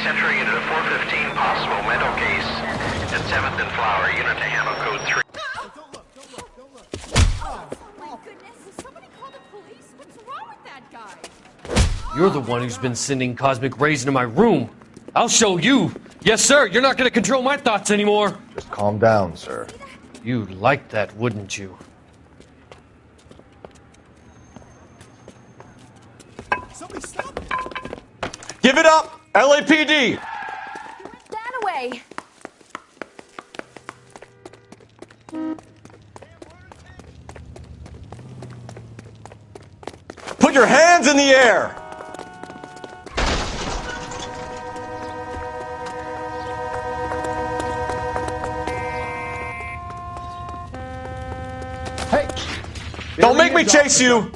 [SPEAKER 11] Central unit of 415, possible mental case at 7th and Flower. Unit to handle code 3.
[SPEAKER 14] Oh my goodness, somebody call the police? What's wrong with that guy?
[SPEAKER 22] You're the one who's been sending cosmic rays into my room. I'll show you. Yes, sir. You're not going to control my thoughts anymore.
[SPEAKER 24] Just calm down, sir.
[SPEAKER 22] You'd like that, wouldn't you?
[SPEAKER 4] Somebody stop it!
[SPEAKER 24] Give it up! LAPD!
[SPEAKER 14] That away.
[SPEAKER 24] Put your hands in the air!
[SPEAKER 21] Hey!
[SPEAKER 24] Don't make me chase you!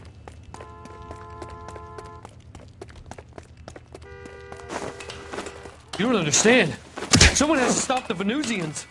[SPEAKER 22] You don't understand. Someone has to stop the Venusians.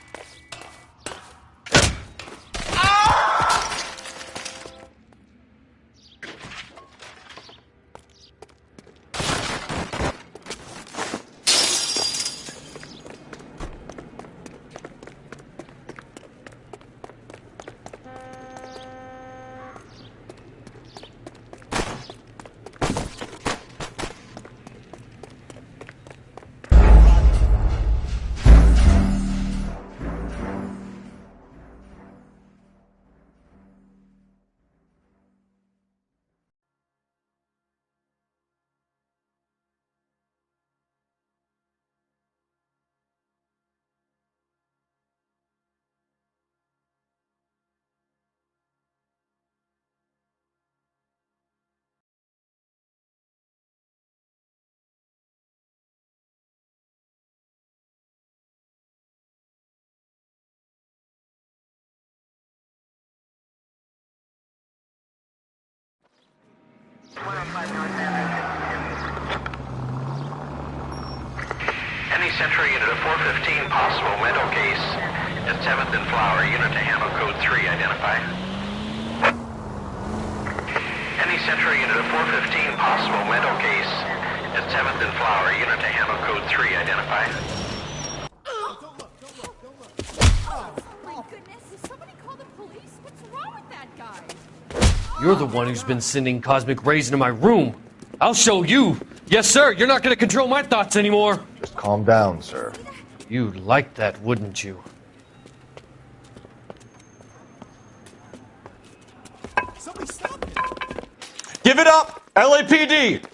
[SPEAKER 11] Any Central unit of 415, possible mental case at 7th and Flower. Unit to handle code 3, identify. Any Central Unit of 415, possible mental case at 7th and Flower. Unit to handle code 3, identify.
[SPEAKER 14] Oh my goodness! Did somebody call the police? What's wrong with that guy?
[SPEAKER 22] You're the one who's been sending cosmic rays into my room. I'll show you. Yes, sir. You're not going to control my thoughts anymore.
[SPEAKER 24] Just calm down, sir.
[SPEAKER 22] You'd like that, wouldn't you?
[SPEAKER 4] Somebody stop it!
[SPEAKER 24] Give it up! LAPD!
[SPEAKER 14] It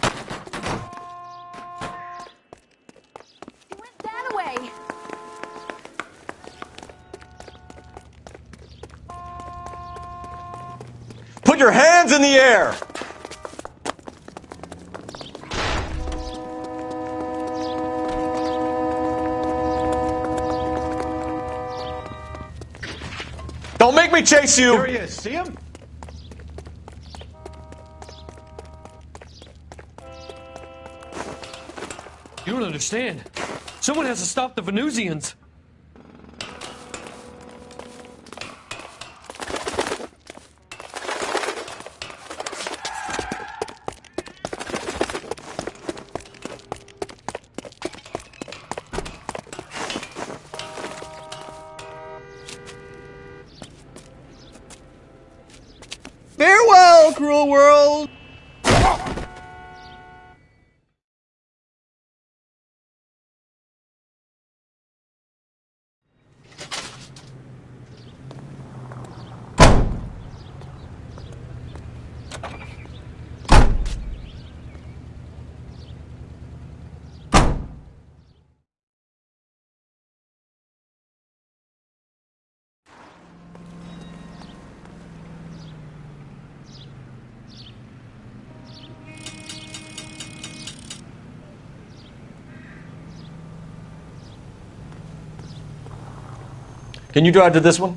[SPEAKER 14] went that way.
[SPEAKER 24] Put your hands in the air! Don't make me chase you!
[SPEAKER 21] There he is. See him?
[SPEAKER 22] You don't understand. Someone has to stop the Venusians.
[SPEAKER 20] Farewell, cruel world!
[SPEAKER 24] Can you drive to this one?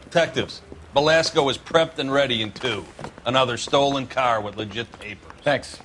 [SPEAKER 7] Detectives, Velasco is prepped and ready in 2. Another stolen car with legit papers.
[SPEAKER 3] Thanks.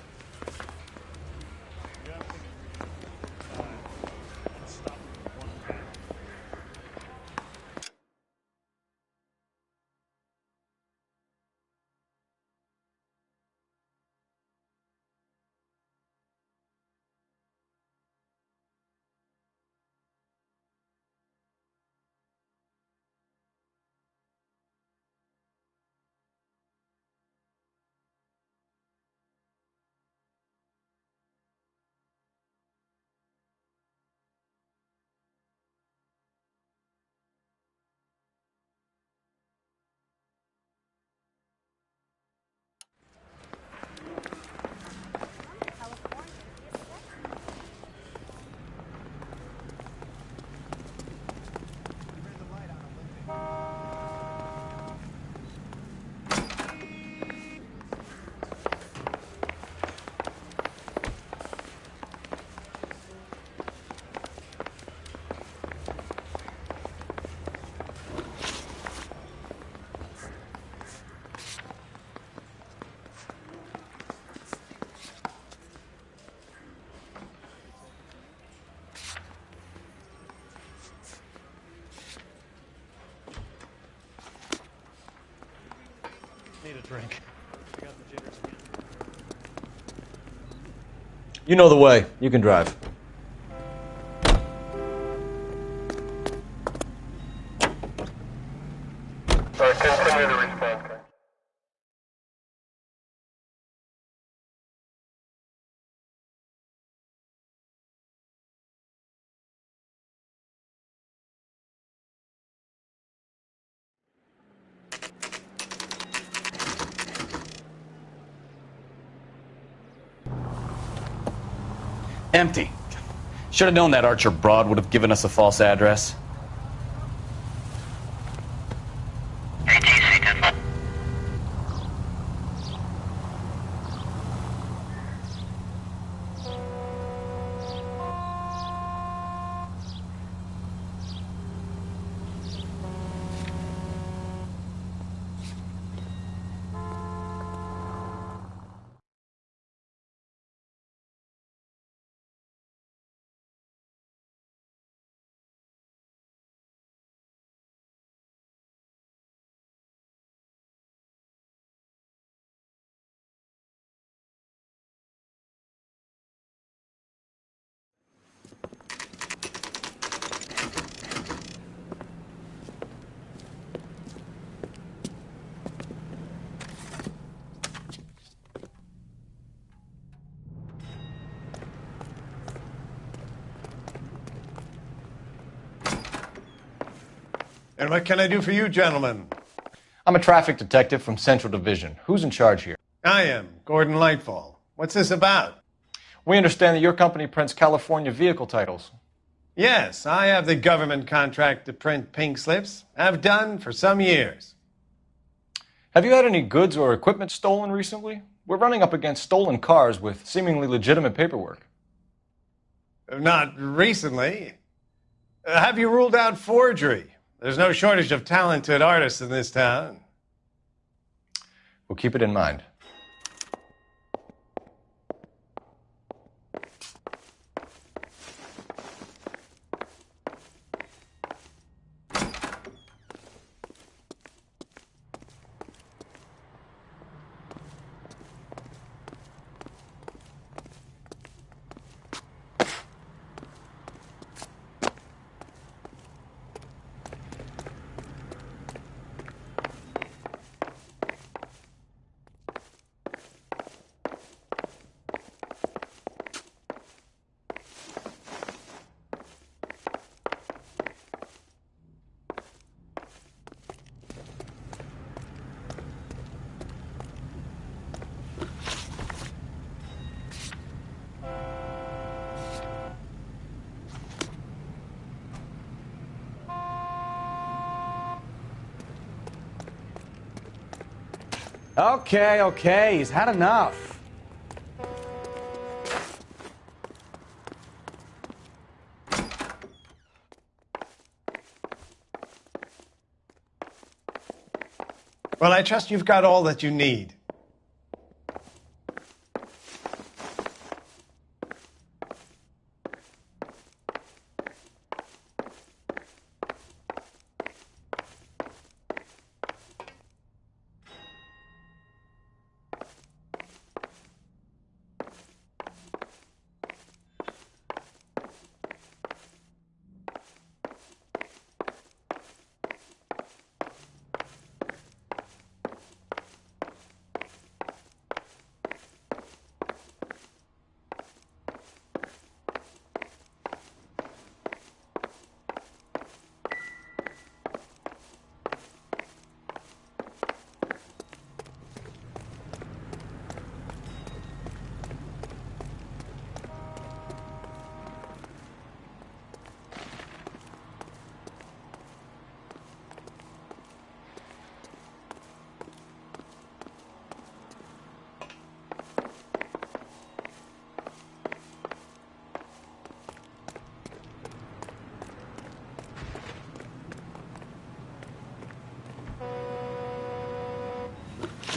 [SPEAKER 22] Need a drink.
[SPEAKER 24] You know the way. You can drive.
[SPEAKER 11] Continue to respond.
[SPEAKER 7] Empty.
[SPEAKER 2] Should have known that Archer broad would have given us a false address.
[SPEAKER 3] And what can I do for you, gentlemen?
[SPEAKER 5] I'm a traffic detective from Central Division. Who's in charge here?
[SPEAKER 3] I am, Gordon Lightfall. What's this about?
[SPEAKER 5] We understand that your company prints California vehicle titles.
[SPEAKER 3] Yes, I have the government contract to print pink slips. I've done for some years.
[SPEAKER 5] Have you had any goods or equipment stolen recently? We're running up against stolen cars with seemingly legitimate paperwork.
[SPEAKER 3] Not recently. Have you ruled out forgery? There's no shortage of talented artists in this town.
[SPEAKER 5] We'll keep it in mind.
[SPEAKER 13] Okay, he's had enough.
[SPEAKER 3] Well, I trust you've got all that you need.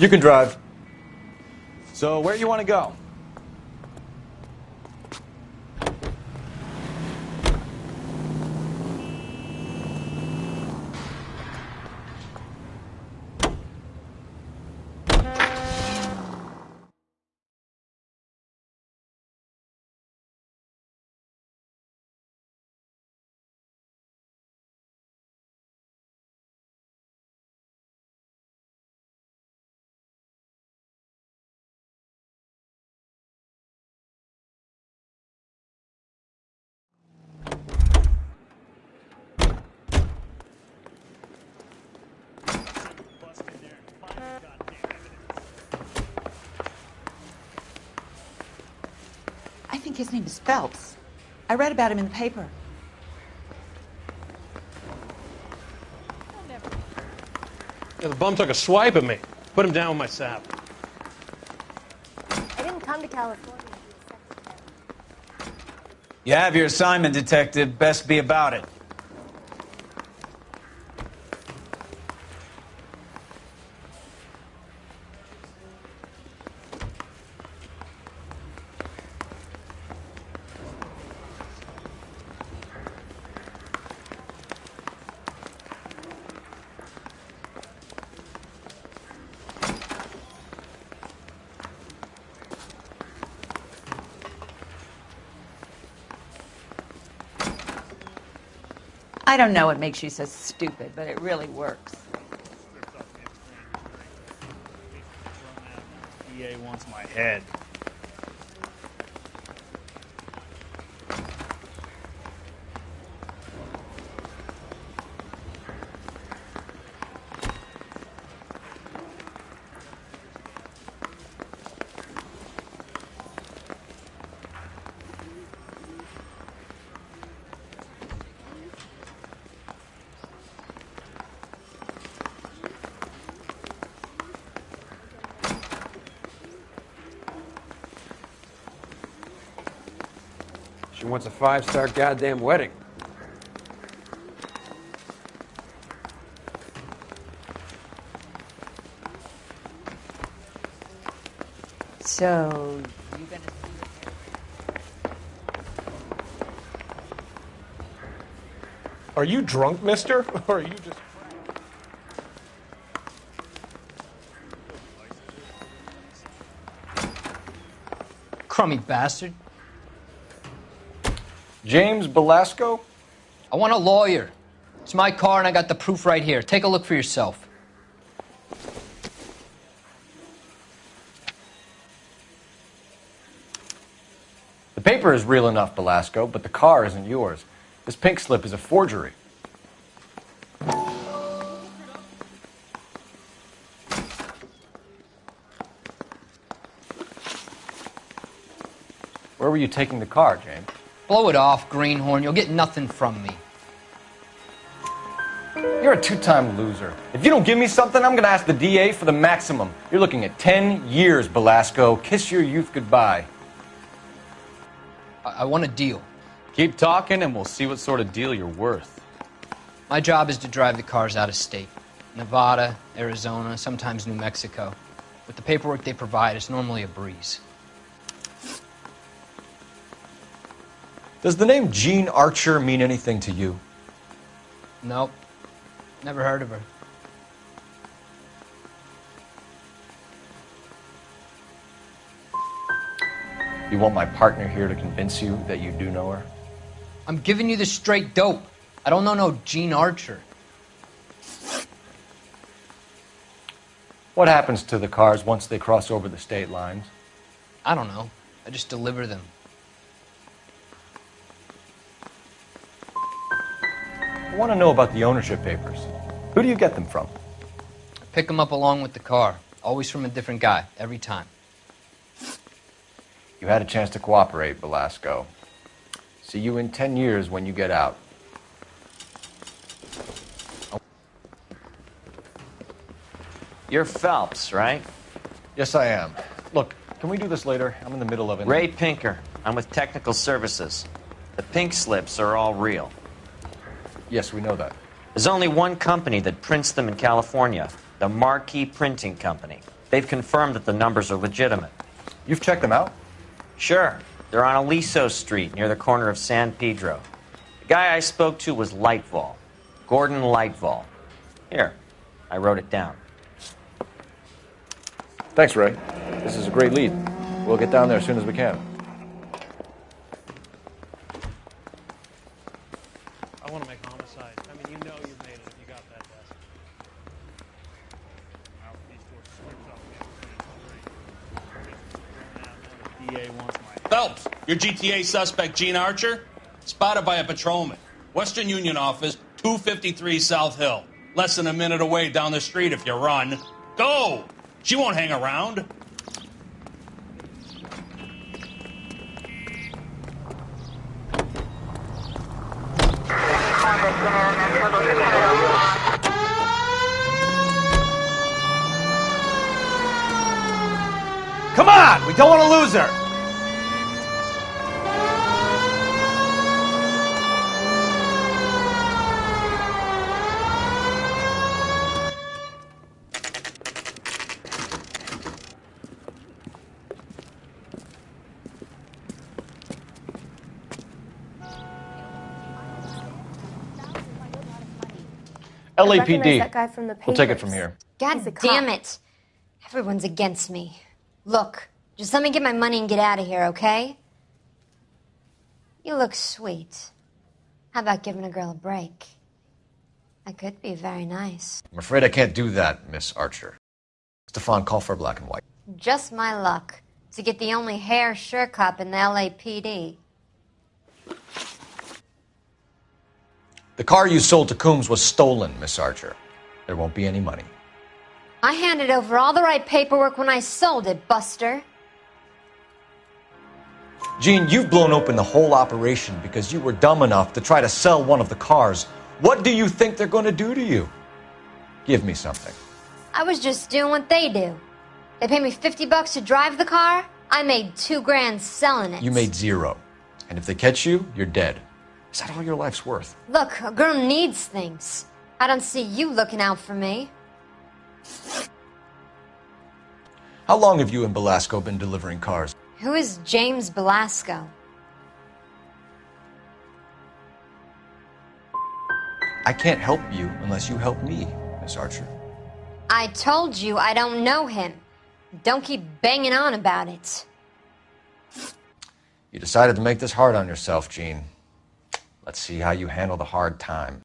[SPEAKER 5] You can drive.
[SPEAKER 13] So where you want to go?
[SPEAKER 9] I think his name is Phelps. I read about him in the paper.
[SPEAKER 10] Yeah, the bum took a swipe at me. Put him down with my sap.
[SPEAKER 16] I didn't come to California.
[SPEAKER 1] You have your assignment, Detective. Best be about it.
[SPEAKER 9] I don't know what makes you so stupid, but it really works.
[SPEAKER 1] DA wants my head.
[SPEAKER 17] She wants a 5-star goddamn wedding.
[SPEAKER 9] So, you gonna see
[SPEAKER 10] Are you drunk, mister? Or are you just...
[SPEAKER 13] Crummy bastard.
[SPEAKER 24] James Belasco?
[SPEAKER 13] I want a lawyer. It's my car and I got the proof right here. Take a look for yourself.
[SPEAKER 24] The paper is real enough, Belasco, but the car isn't yours. This pink slip is a forgery. Where were you taking the car, James?
[SPEAKER 13] Blow it off, greenhorn. You'll get nothing from me.
[SPEAKER 24] You're a two-time loser. If you don't give me something, I'm going to ask the DA for the maximum. You're looking at 10 years, Belasco. Kiss your youth goodbye.
[SPEAKER 13] I want a deal.
[SPEAKER 2] Keep talking and we'll see what sort of deal you're worth.
[SPEAKER 13] My job is to drive the cars out of state. Nevada, Arizona, sometimes New Mexico. With the paperwork they provide, it's normally a breeze.
[SPEAKER 24] Does the name Jean Archer mean anything to you?
[SPEAKER 13] Nope. Never heard of her.
[SPEAKER 24] You want my partner here to convince you that you do know her?
[SPEAKER 13] I'm giving you the straight dope. I don't know no Jean Archer.
[SPEAKER 24] What happens to the cars once they cross over the state lines?
[SPEAKER 13] I don't know. I just deliver them.
[SPEAKER 24] I want to know about the ownership papers. Who do you get them from?
[SPEAKER 13] I pick them up along with the car. Always from a different guy, every time.
[SPEAKER 24] You had a chance to cooperate, Belasco. See you in 10 years when you get out.
[SPEAKER 23] You're Phelps, right?
[SPEAKER 24] Yes, I am. Look, can we do this later? I'm in the middle of it.
[SPEAKER 23] Ray Pinker. I'm with Technical Services. The pink slips are all real.
[SPEAKER 24] Yes, we know that.
[SPEAKER 23] There's only one company that prints them in California, the Marquee Printing Company. They've confirmed that the numbers are legitimate.
[SPEAKER 24] You've checked them out?
[SPEAKER 23] Sure. They're on Aliso Street, near the corner of San Pedro. The guy I spoke to was Lightval. Gordon Lightval. Here, I wrote it down.
[SPEAKER 24] Thanks, Ray. This is a great lead. We'll get down there as soon as we can.
[SPEAKER 10] I want to make homicide. I mean, you know you've made it if you got that desk.
[SPEAKER 1] DA wants my...
[SPEAKER 7] Phelps, your GTA suspect, Jean Archer, spotted by a patrolman. Western Union office, 253 South Hill. Less than a minute away down the street if you run. Go! She won't hang around.
[SPEAKER 1] Come on! We don't want to lose her!
[SPEAKER 5] LAPD.
[SPEAKER 12] That guy from the
[SPEAKER 5] We'll take it
[SPEAKER 12] papers.
[SPEAKER 5] from here.
[SPEAKER 12] God damn it. Everyone's against me. Look, just let me get my money and get out of here, okay? You look sweet. How about giving a girl a break? That could be very nice.
[SPEAKER 5] I'm afraid I can't do that, Miss Archer. Stefan, call for black and white.
[SPEAKER 12] Just my luck to get the only hair sure cop in the LAPD.
[SPEAKER 5] The car you sold to Coombs was stolen, Miss Archer. There won't be any money.
[SPEAKER 12] I handed over all the right paperwork when I sold it, Buster.
[SPEAKER 5] Gene, you've blown open the whole operation because you were dumb enough to try to sell one of the cars. What do you think they're going to do to you? Give me something.
[SPEAKER 12] I was just doing what they do. They paid me $50 to drive the car. I made $2,000 selling it.
[SPEAKER 5] You made zero. And if they catch you, you're dead. Is that all your life's worth?
[SPEAKER 12] Look, a girl needs things. I don't see you looking out for me.
[SPEAKER 5] How long have you and Belasco been delivering cars?
[SPEAKER 12] Who is James Belasco?
[SPEAKER 5] I can't help you unless you help me, Miss Archer.
[SPEAKER 12] I told you I don't know him. Don't keep banging on about it.
[SPEAKER 5] You decided to make this hard on yourself, Gene. Let's see how you handle the hard time.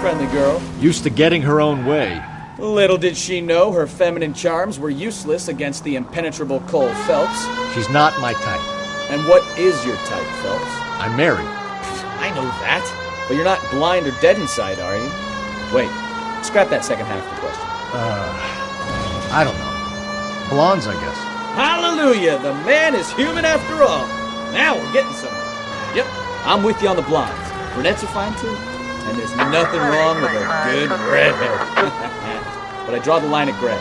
[SPEAKER 20] Friendly girl.
[SPEAKER 21] Used to getting her own way.
[SPEAKER 20] Little did she know her feminine charms were useless against the impenetrable Cole Phelps.
[SPEAKER 21] She's not my type.
[SPEAKER 20] And what is your type, Phelps?
[SPEAKER 21] I'm married.
[SPEAKER 20] I know that. But you're not blind or dead inside, are you? Wait, scrap that second half of the question.
[SPEAKER 21] I don't know. Blondes, I guess.
[SPEAKER 20] Hallelujah! The man is human after all. Now we're getting somewhere. Yep, I'm with you on the blondes. Brunettes are fine too. And there's nothing wrong with a good redhead. But I draw the line at gray.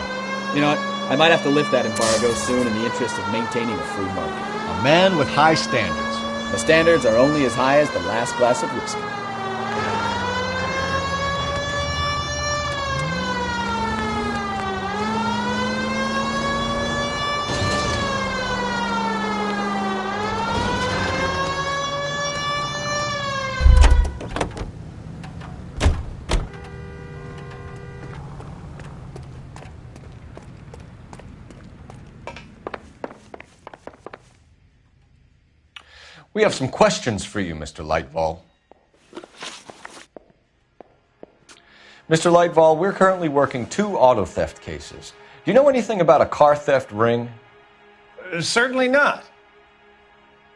[SPEAKER 20] You know what? I might have to lift that embargo soon in the interest of maintaining a free market.
[SPEAKER 21] A man with high standards.
[SPEAKER 20] The standards are only as high as the last glass of whiskey.
[SPEAKER 5] We have some questions for you, Mr. Lightval. Mr. Lightval, we're currently working 2 auto theft cases. Do you know anything about a car theft ring?
[SPEAKER 10] Certainly not.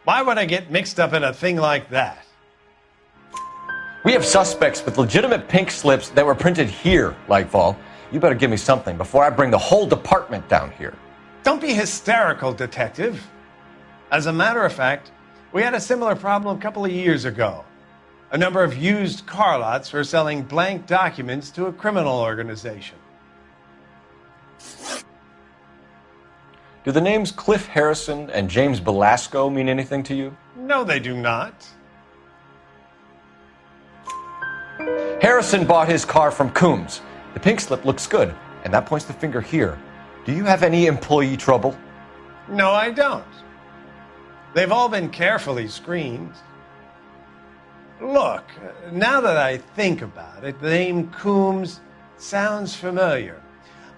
[SPEAKER 10] Why would I get mixed up in a thing like that?
[SPEAKER 5] We have suspects with legitimate pink slips that were printed here, Lightval. You better give me something before I bring the whole department down here.
[SPEAKER 10] Don't be hysterical, Detective. As a matter of fact, we had a similar problem a couple of years ago. A number of used car lots were selling blank documents to a criminal organization.
[SPEAKER 5] Do the names Cliff Harrison and James Belasco mean anything to you?
[SPEAKER 10] No, they do not.
[SPEAKER 5] Harrison bought his car from Coombs. The pink slip looks good, and that points the finger here. Do you have any employee trouble?
[SPEAKER 10] No, I don't. They've all been carefully screened. Look, now that I think about it, the name Coombs sounds familiar.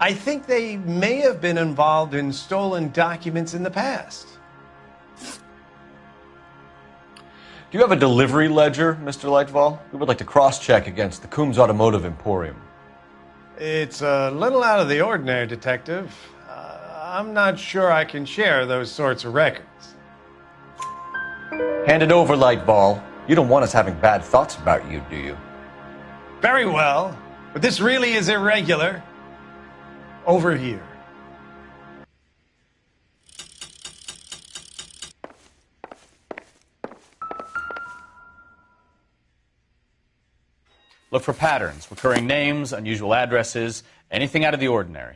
[SPEAKER 10] I think they may have been involved in stolen documents in the past.
[SPEAKER 5] Do you have a delivery ledger, Mr. Lightval? We would like to cross-check against the Coombs Automotive Emporium.
[SPEAKER 10] It's a little out of the ordinary, Detective. I'm not sure I can share those sorts of records.
[SPEAKER 5] Hand it over, Lightball. You don't want us having bad thoughts about you, do you?
[SPEAKER 10] Very well, but this really is irregular. Over here.
[SPEAKER 2] Look for patterns, recurring names, unusual addresses, anything out of the ordinary.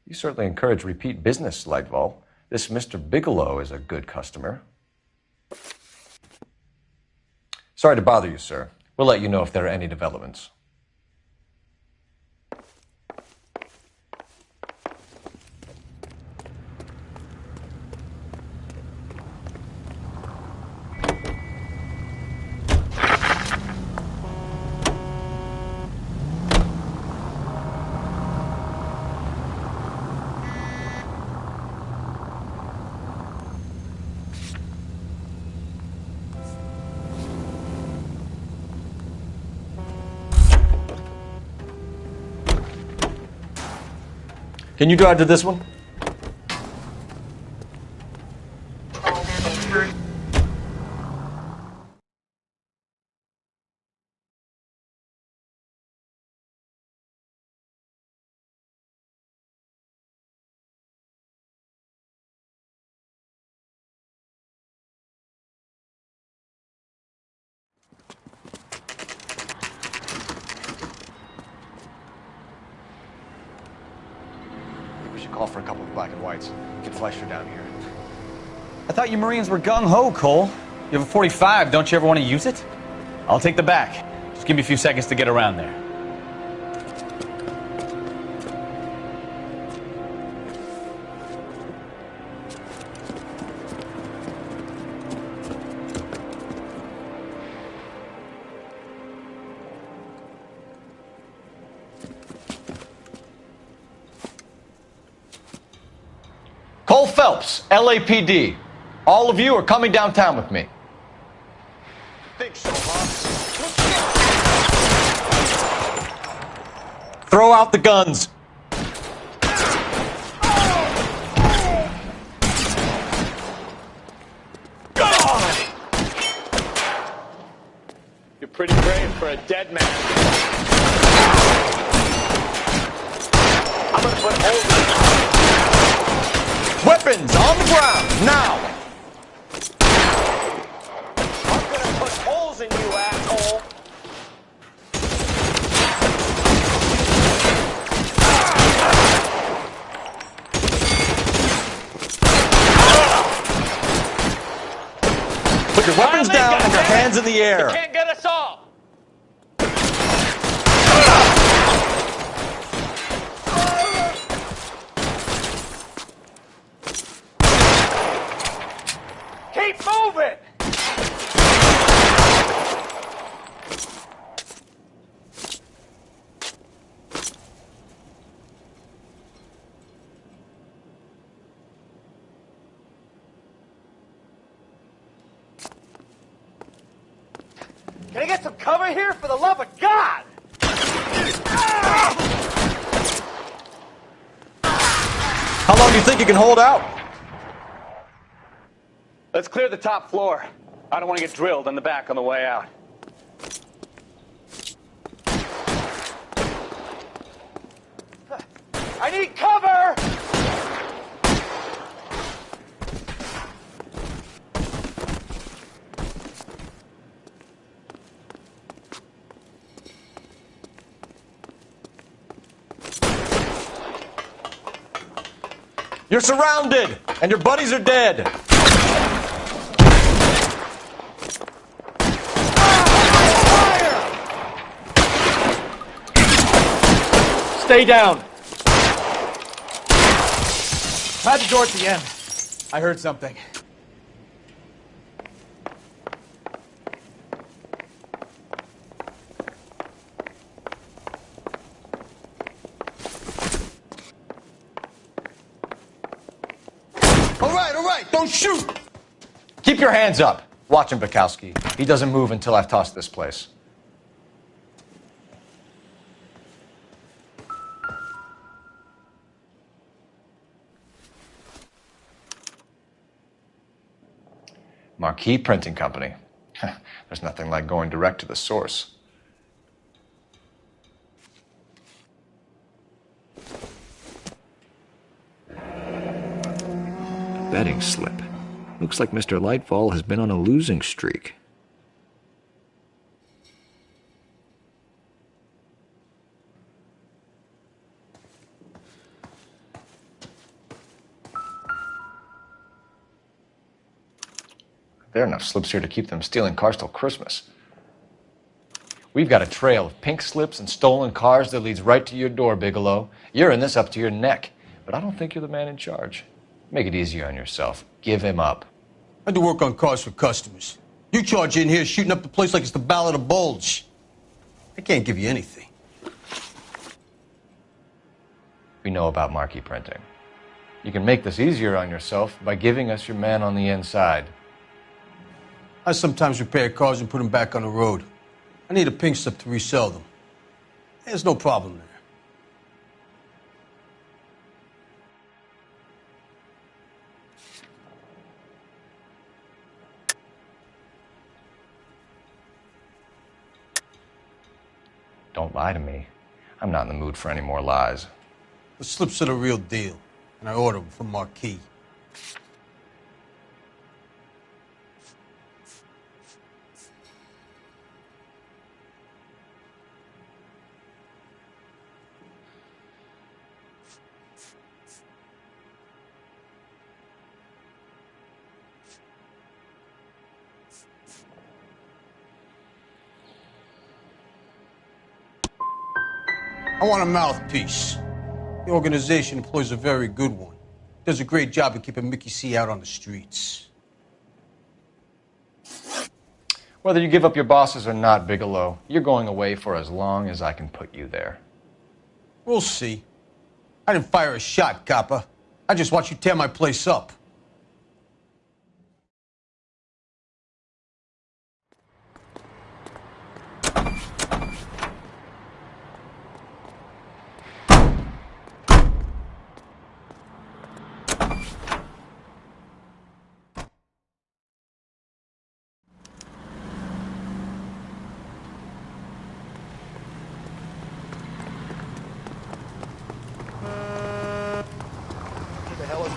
[SPEAKER 5] You certainly encourage repeat business, Lightval. This Mr. Bigelow is a good customer. Sorry to bother you, sir. We'll let you know if there are any developments. Can you drive to this one? Call for a couple of black and whites. Get Fleischer down here.
[SPEAKER 2] I thought you Marines were gung-ho, Cole. You have a 45, don't you ever want to use it? I'll take the back. Just give me a few seconds to get around there.
[SPEAKER 5] Cole Phelps, LAPD. All of you are coming downtown with me. Think so, huh? Throw out the guns.
[SPEAKER 8] You're pretty brave for a dead man. I'm gonna put holes in you.
[SPEAKER 5] Weapons on the ground, now!
[SPEAKER 8] I'm gonna put holes in you, asshole!
[SPEAKER 24] your weapons down and your hands in the air.
[SPEAKER 8] You can't get us all. Keep moving. Can I get some cover here, for the love of God?
[SPEAKER 24] How long do you think you can hold out?
[SPEAKER 8] Let's clear the top floor. I don't want to get drilled in the back on the way out. I need cover!
[SPEAKER 24] You're surrounded, and your buddies are dead. Stay down.
[SPEAKER 6] Had the door at the end. I heard something.
[SPEAKER 24] All right, don't shoot! Keep your hands up. Watch him, Bukowski. He doesn't move until I've tossed this place. Marquee Printing Company. There's nothing like going direct to the source. Betting slip. Looks like Mr. Lightfall has been on a losing streak. There are enough slips here to keep them stealing cars till Christmas. We've got a trail of pink slips and stolen cars that leads right to your door, Bigelow. You're in this up to your neck, but I don't think you're the man in charge. Make it easier on yourself. Give him up.
[SPEAKER 16] I do work on cars for customers. You charge in here shooting up the place like it's the Ballad of Bulge. I can't give you anything.
[SPEAKER 24] We know about marquee printing. You can make this easier on yourself by giving us your man on the inside.
[SPEAKER 16] I sometimes repair cars and put them back on the road. I need a pink slip to resell them. There's no problem there.
[SPEAKER 24] Don't lie to me. I'm not in the mood for any more lies.
[SPEAKER 16] The slips are the real deal, and I ordered them from Marquis. I want a mouthpiece. The organization employs a very good one. Does a great job of keeping Mickey C out on the streets.
[SPEAKER 24] Whether you give up your bosses or not, Bigelow, you're going away for as long as I can put you there.
[SPEAKER 16] We'll see. I didn't fire a shot, copper. I just watched you tear my place up.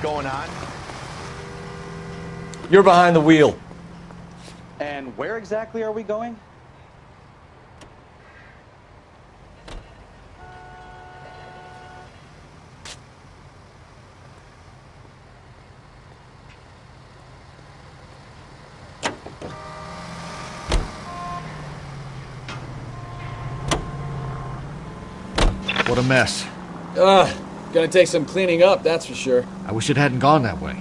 [SPEAKER 6] Going on?
[SPEAKER 24] You're behind the wheel.
[SPEAKER 6] And where exactly are we going?
[SPEAKER 21] What a mess.
[SPEAKER 20] Gonna take some cleaning up, that's for sure.
[SPEAKER 21] I wish it hadn't gone that way.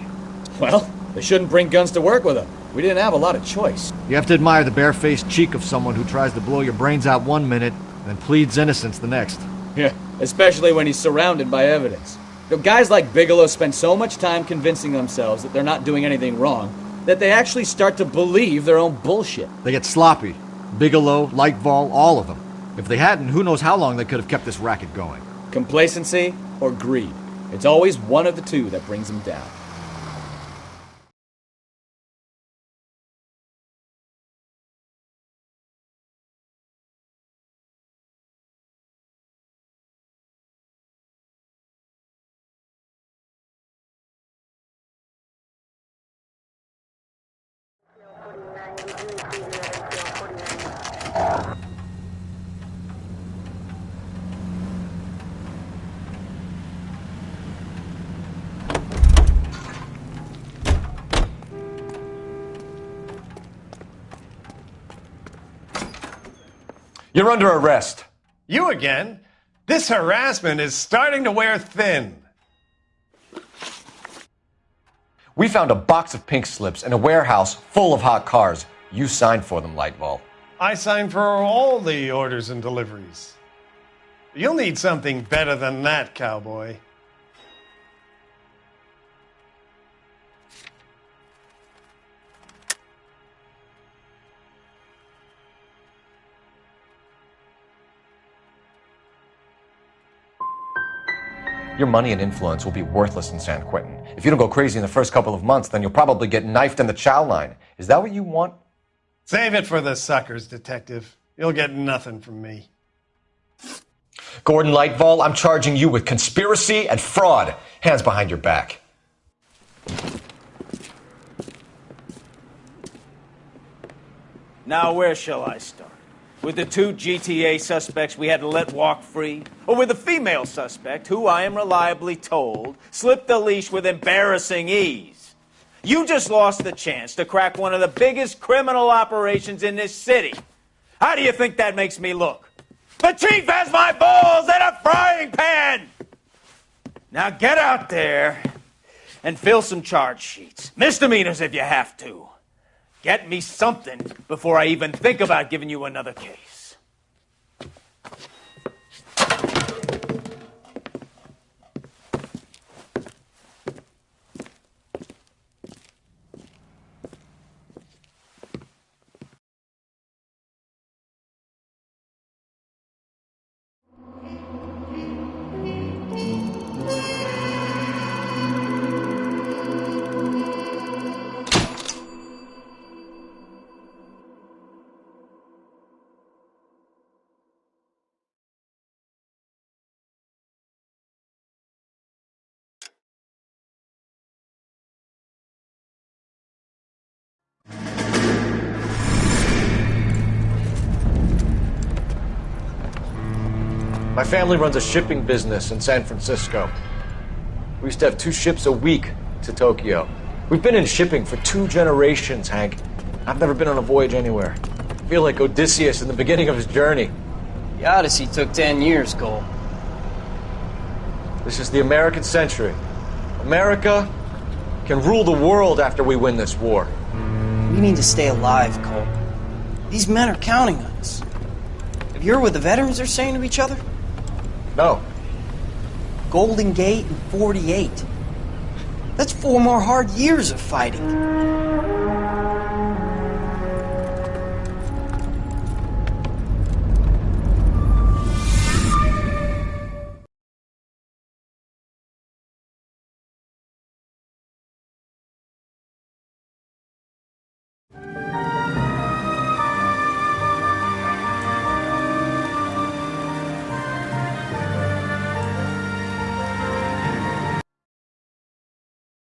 [SPEAKER 20] Well, they shouldn't bring guns to work with them. We didn't have a lot of choice.
[SPEAKER 21] You have to admire the barefaced cheek of someone who tries to blow your brains out one minute and then pleads innocence the next.
[SPEAKER 20] Yeah, especially when he's surrounded by evidence. You know, guys like Bigelow spend so much time convincing themselves that they're not doing anything wrong that they actually start to believe their own bullshit.
[SPEAKER 21] They get sloppy. Bigelow, Lightval, all of them. If they hadn't, who knows how long they could have kept this racket going.
[SPEAKER 20] Complacency or greed. It's always one of the two that brings them down.
[SPEAKER 3] You're under arrest.
[SPEAKER 10] You again? This harassment is starting to wear thin.
[SPEAKER 5] We found a box of pink slips in a warehouse full of hot cars. You signed for them, Lightval.
[SPEAKER 10] I signed for all the orders and deliveries. You'll need something better than that, cowboy.
[SPEAKER 5] Your money and influence will be worthless in San Quentin. If you don't go crazy in the first couple of months, then you'll probably get knifed in the chow line. Is that what you want?
[SPEAKER 10] Save it for the suckers, Detective. You'll get nothing from me.
[SPEAKER 5] Gordon Lightval, I'm charging you with conspiracy and fraud. Hands behind your back.
[SPEAKER 1] Now, where shall I start? With the 2 GTA suspects we had to let walk free? Or with the female suspect, who I am reliably told slipped the leash with embarrassing ease? You just lost the chance to crack one of the biggest criminal operations in this city. How do you think that makes me look? The chief has my balls in a frying pan! Now get out there and fill some charge sheets. Misdemeanors if you have to. Get me something before I even think about giving you another case.
[SPEAKER 24] My family runs a shipping business in San Francisco. We used to have 2 ships a week to Tokyo. We've been in shipping for 2 generations, Hank. I've never been on a voyage anywhere. I feel like Odysseus in the beginning of his journey.
[SPEAKER 13] The Odyssey took 10 years, Cole.
[SPEAKER 24] This is the American century. America can rule the world after we win this war.
[SPEAKER 4] We need to stay alive, Cole. These men are counting on us. Have you heard what the veterans are saying to each other?
[SPEAKER 24] No.
[SPEAKER 4] Golden Gate and 48. That's 4 more hard years of fighting.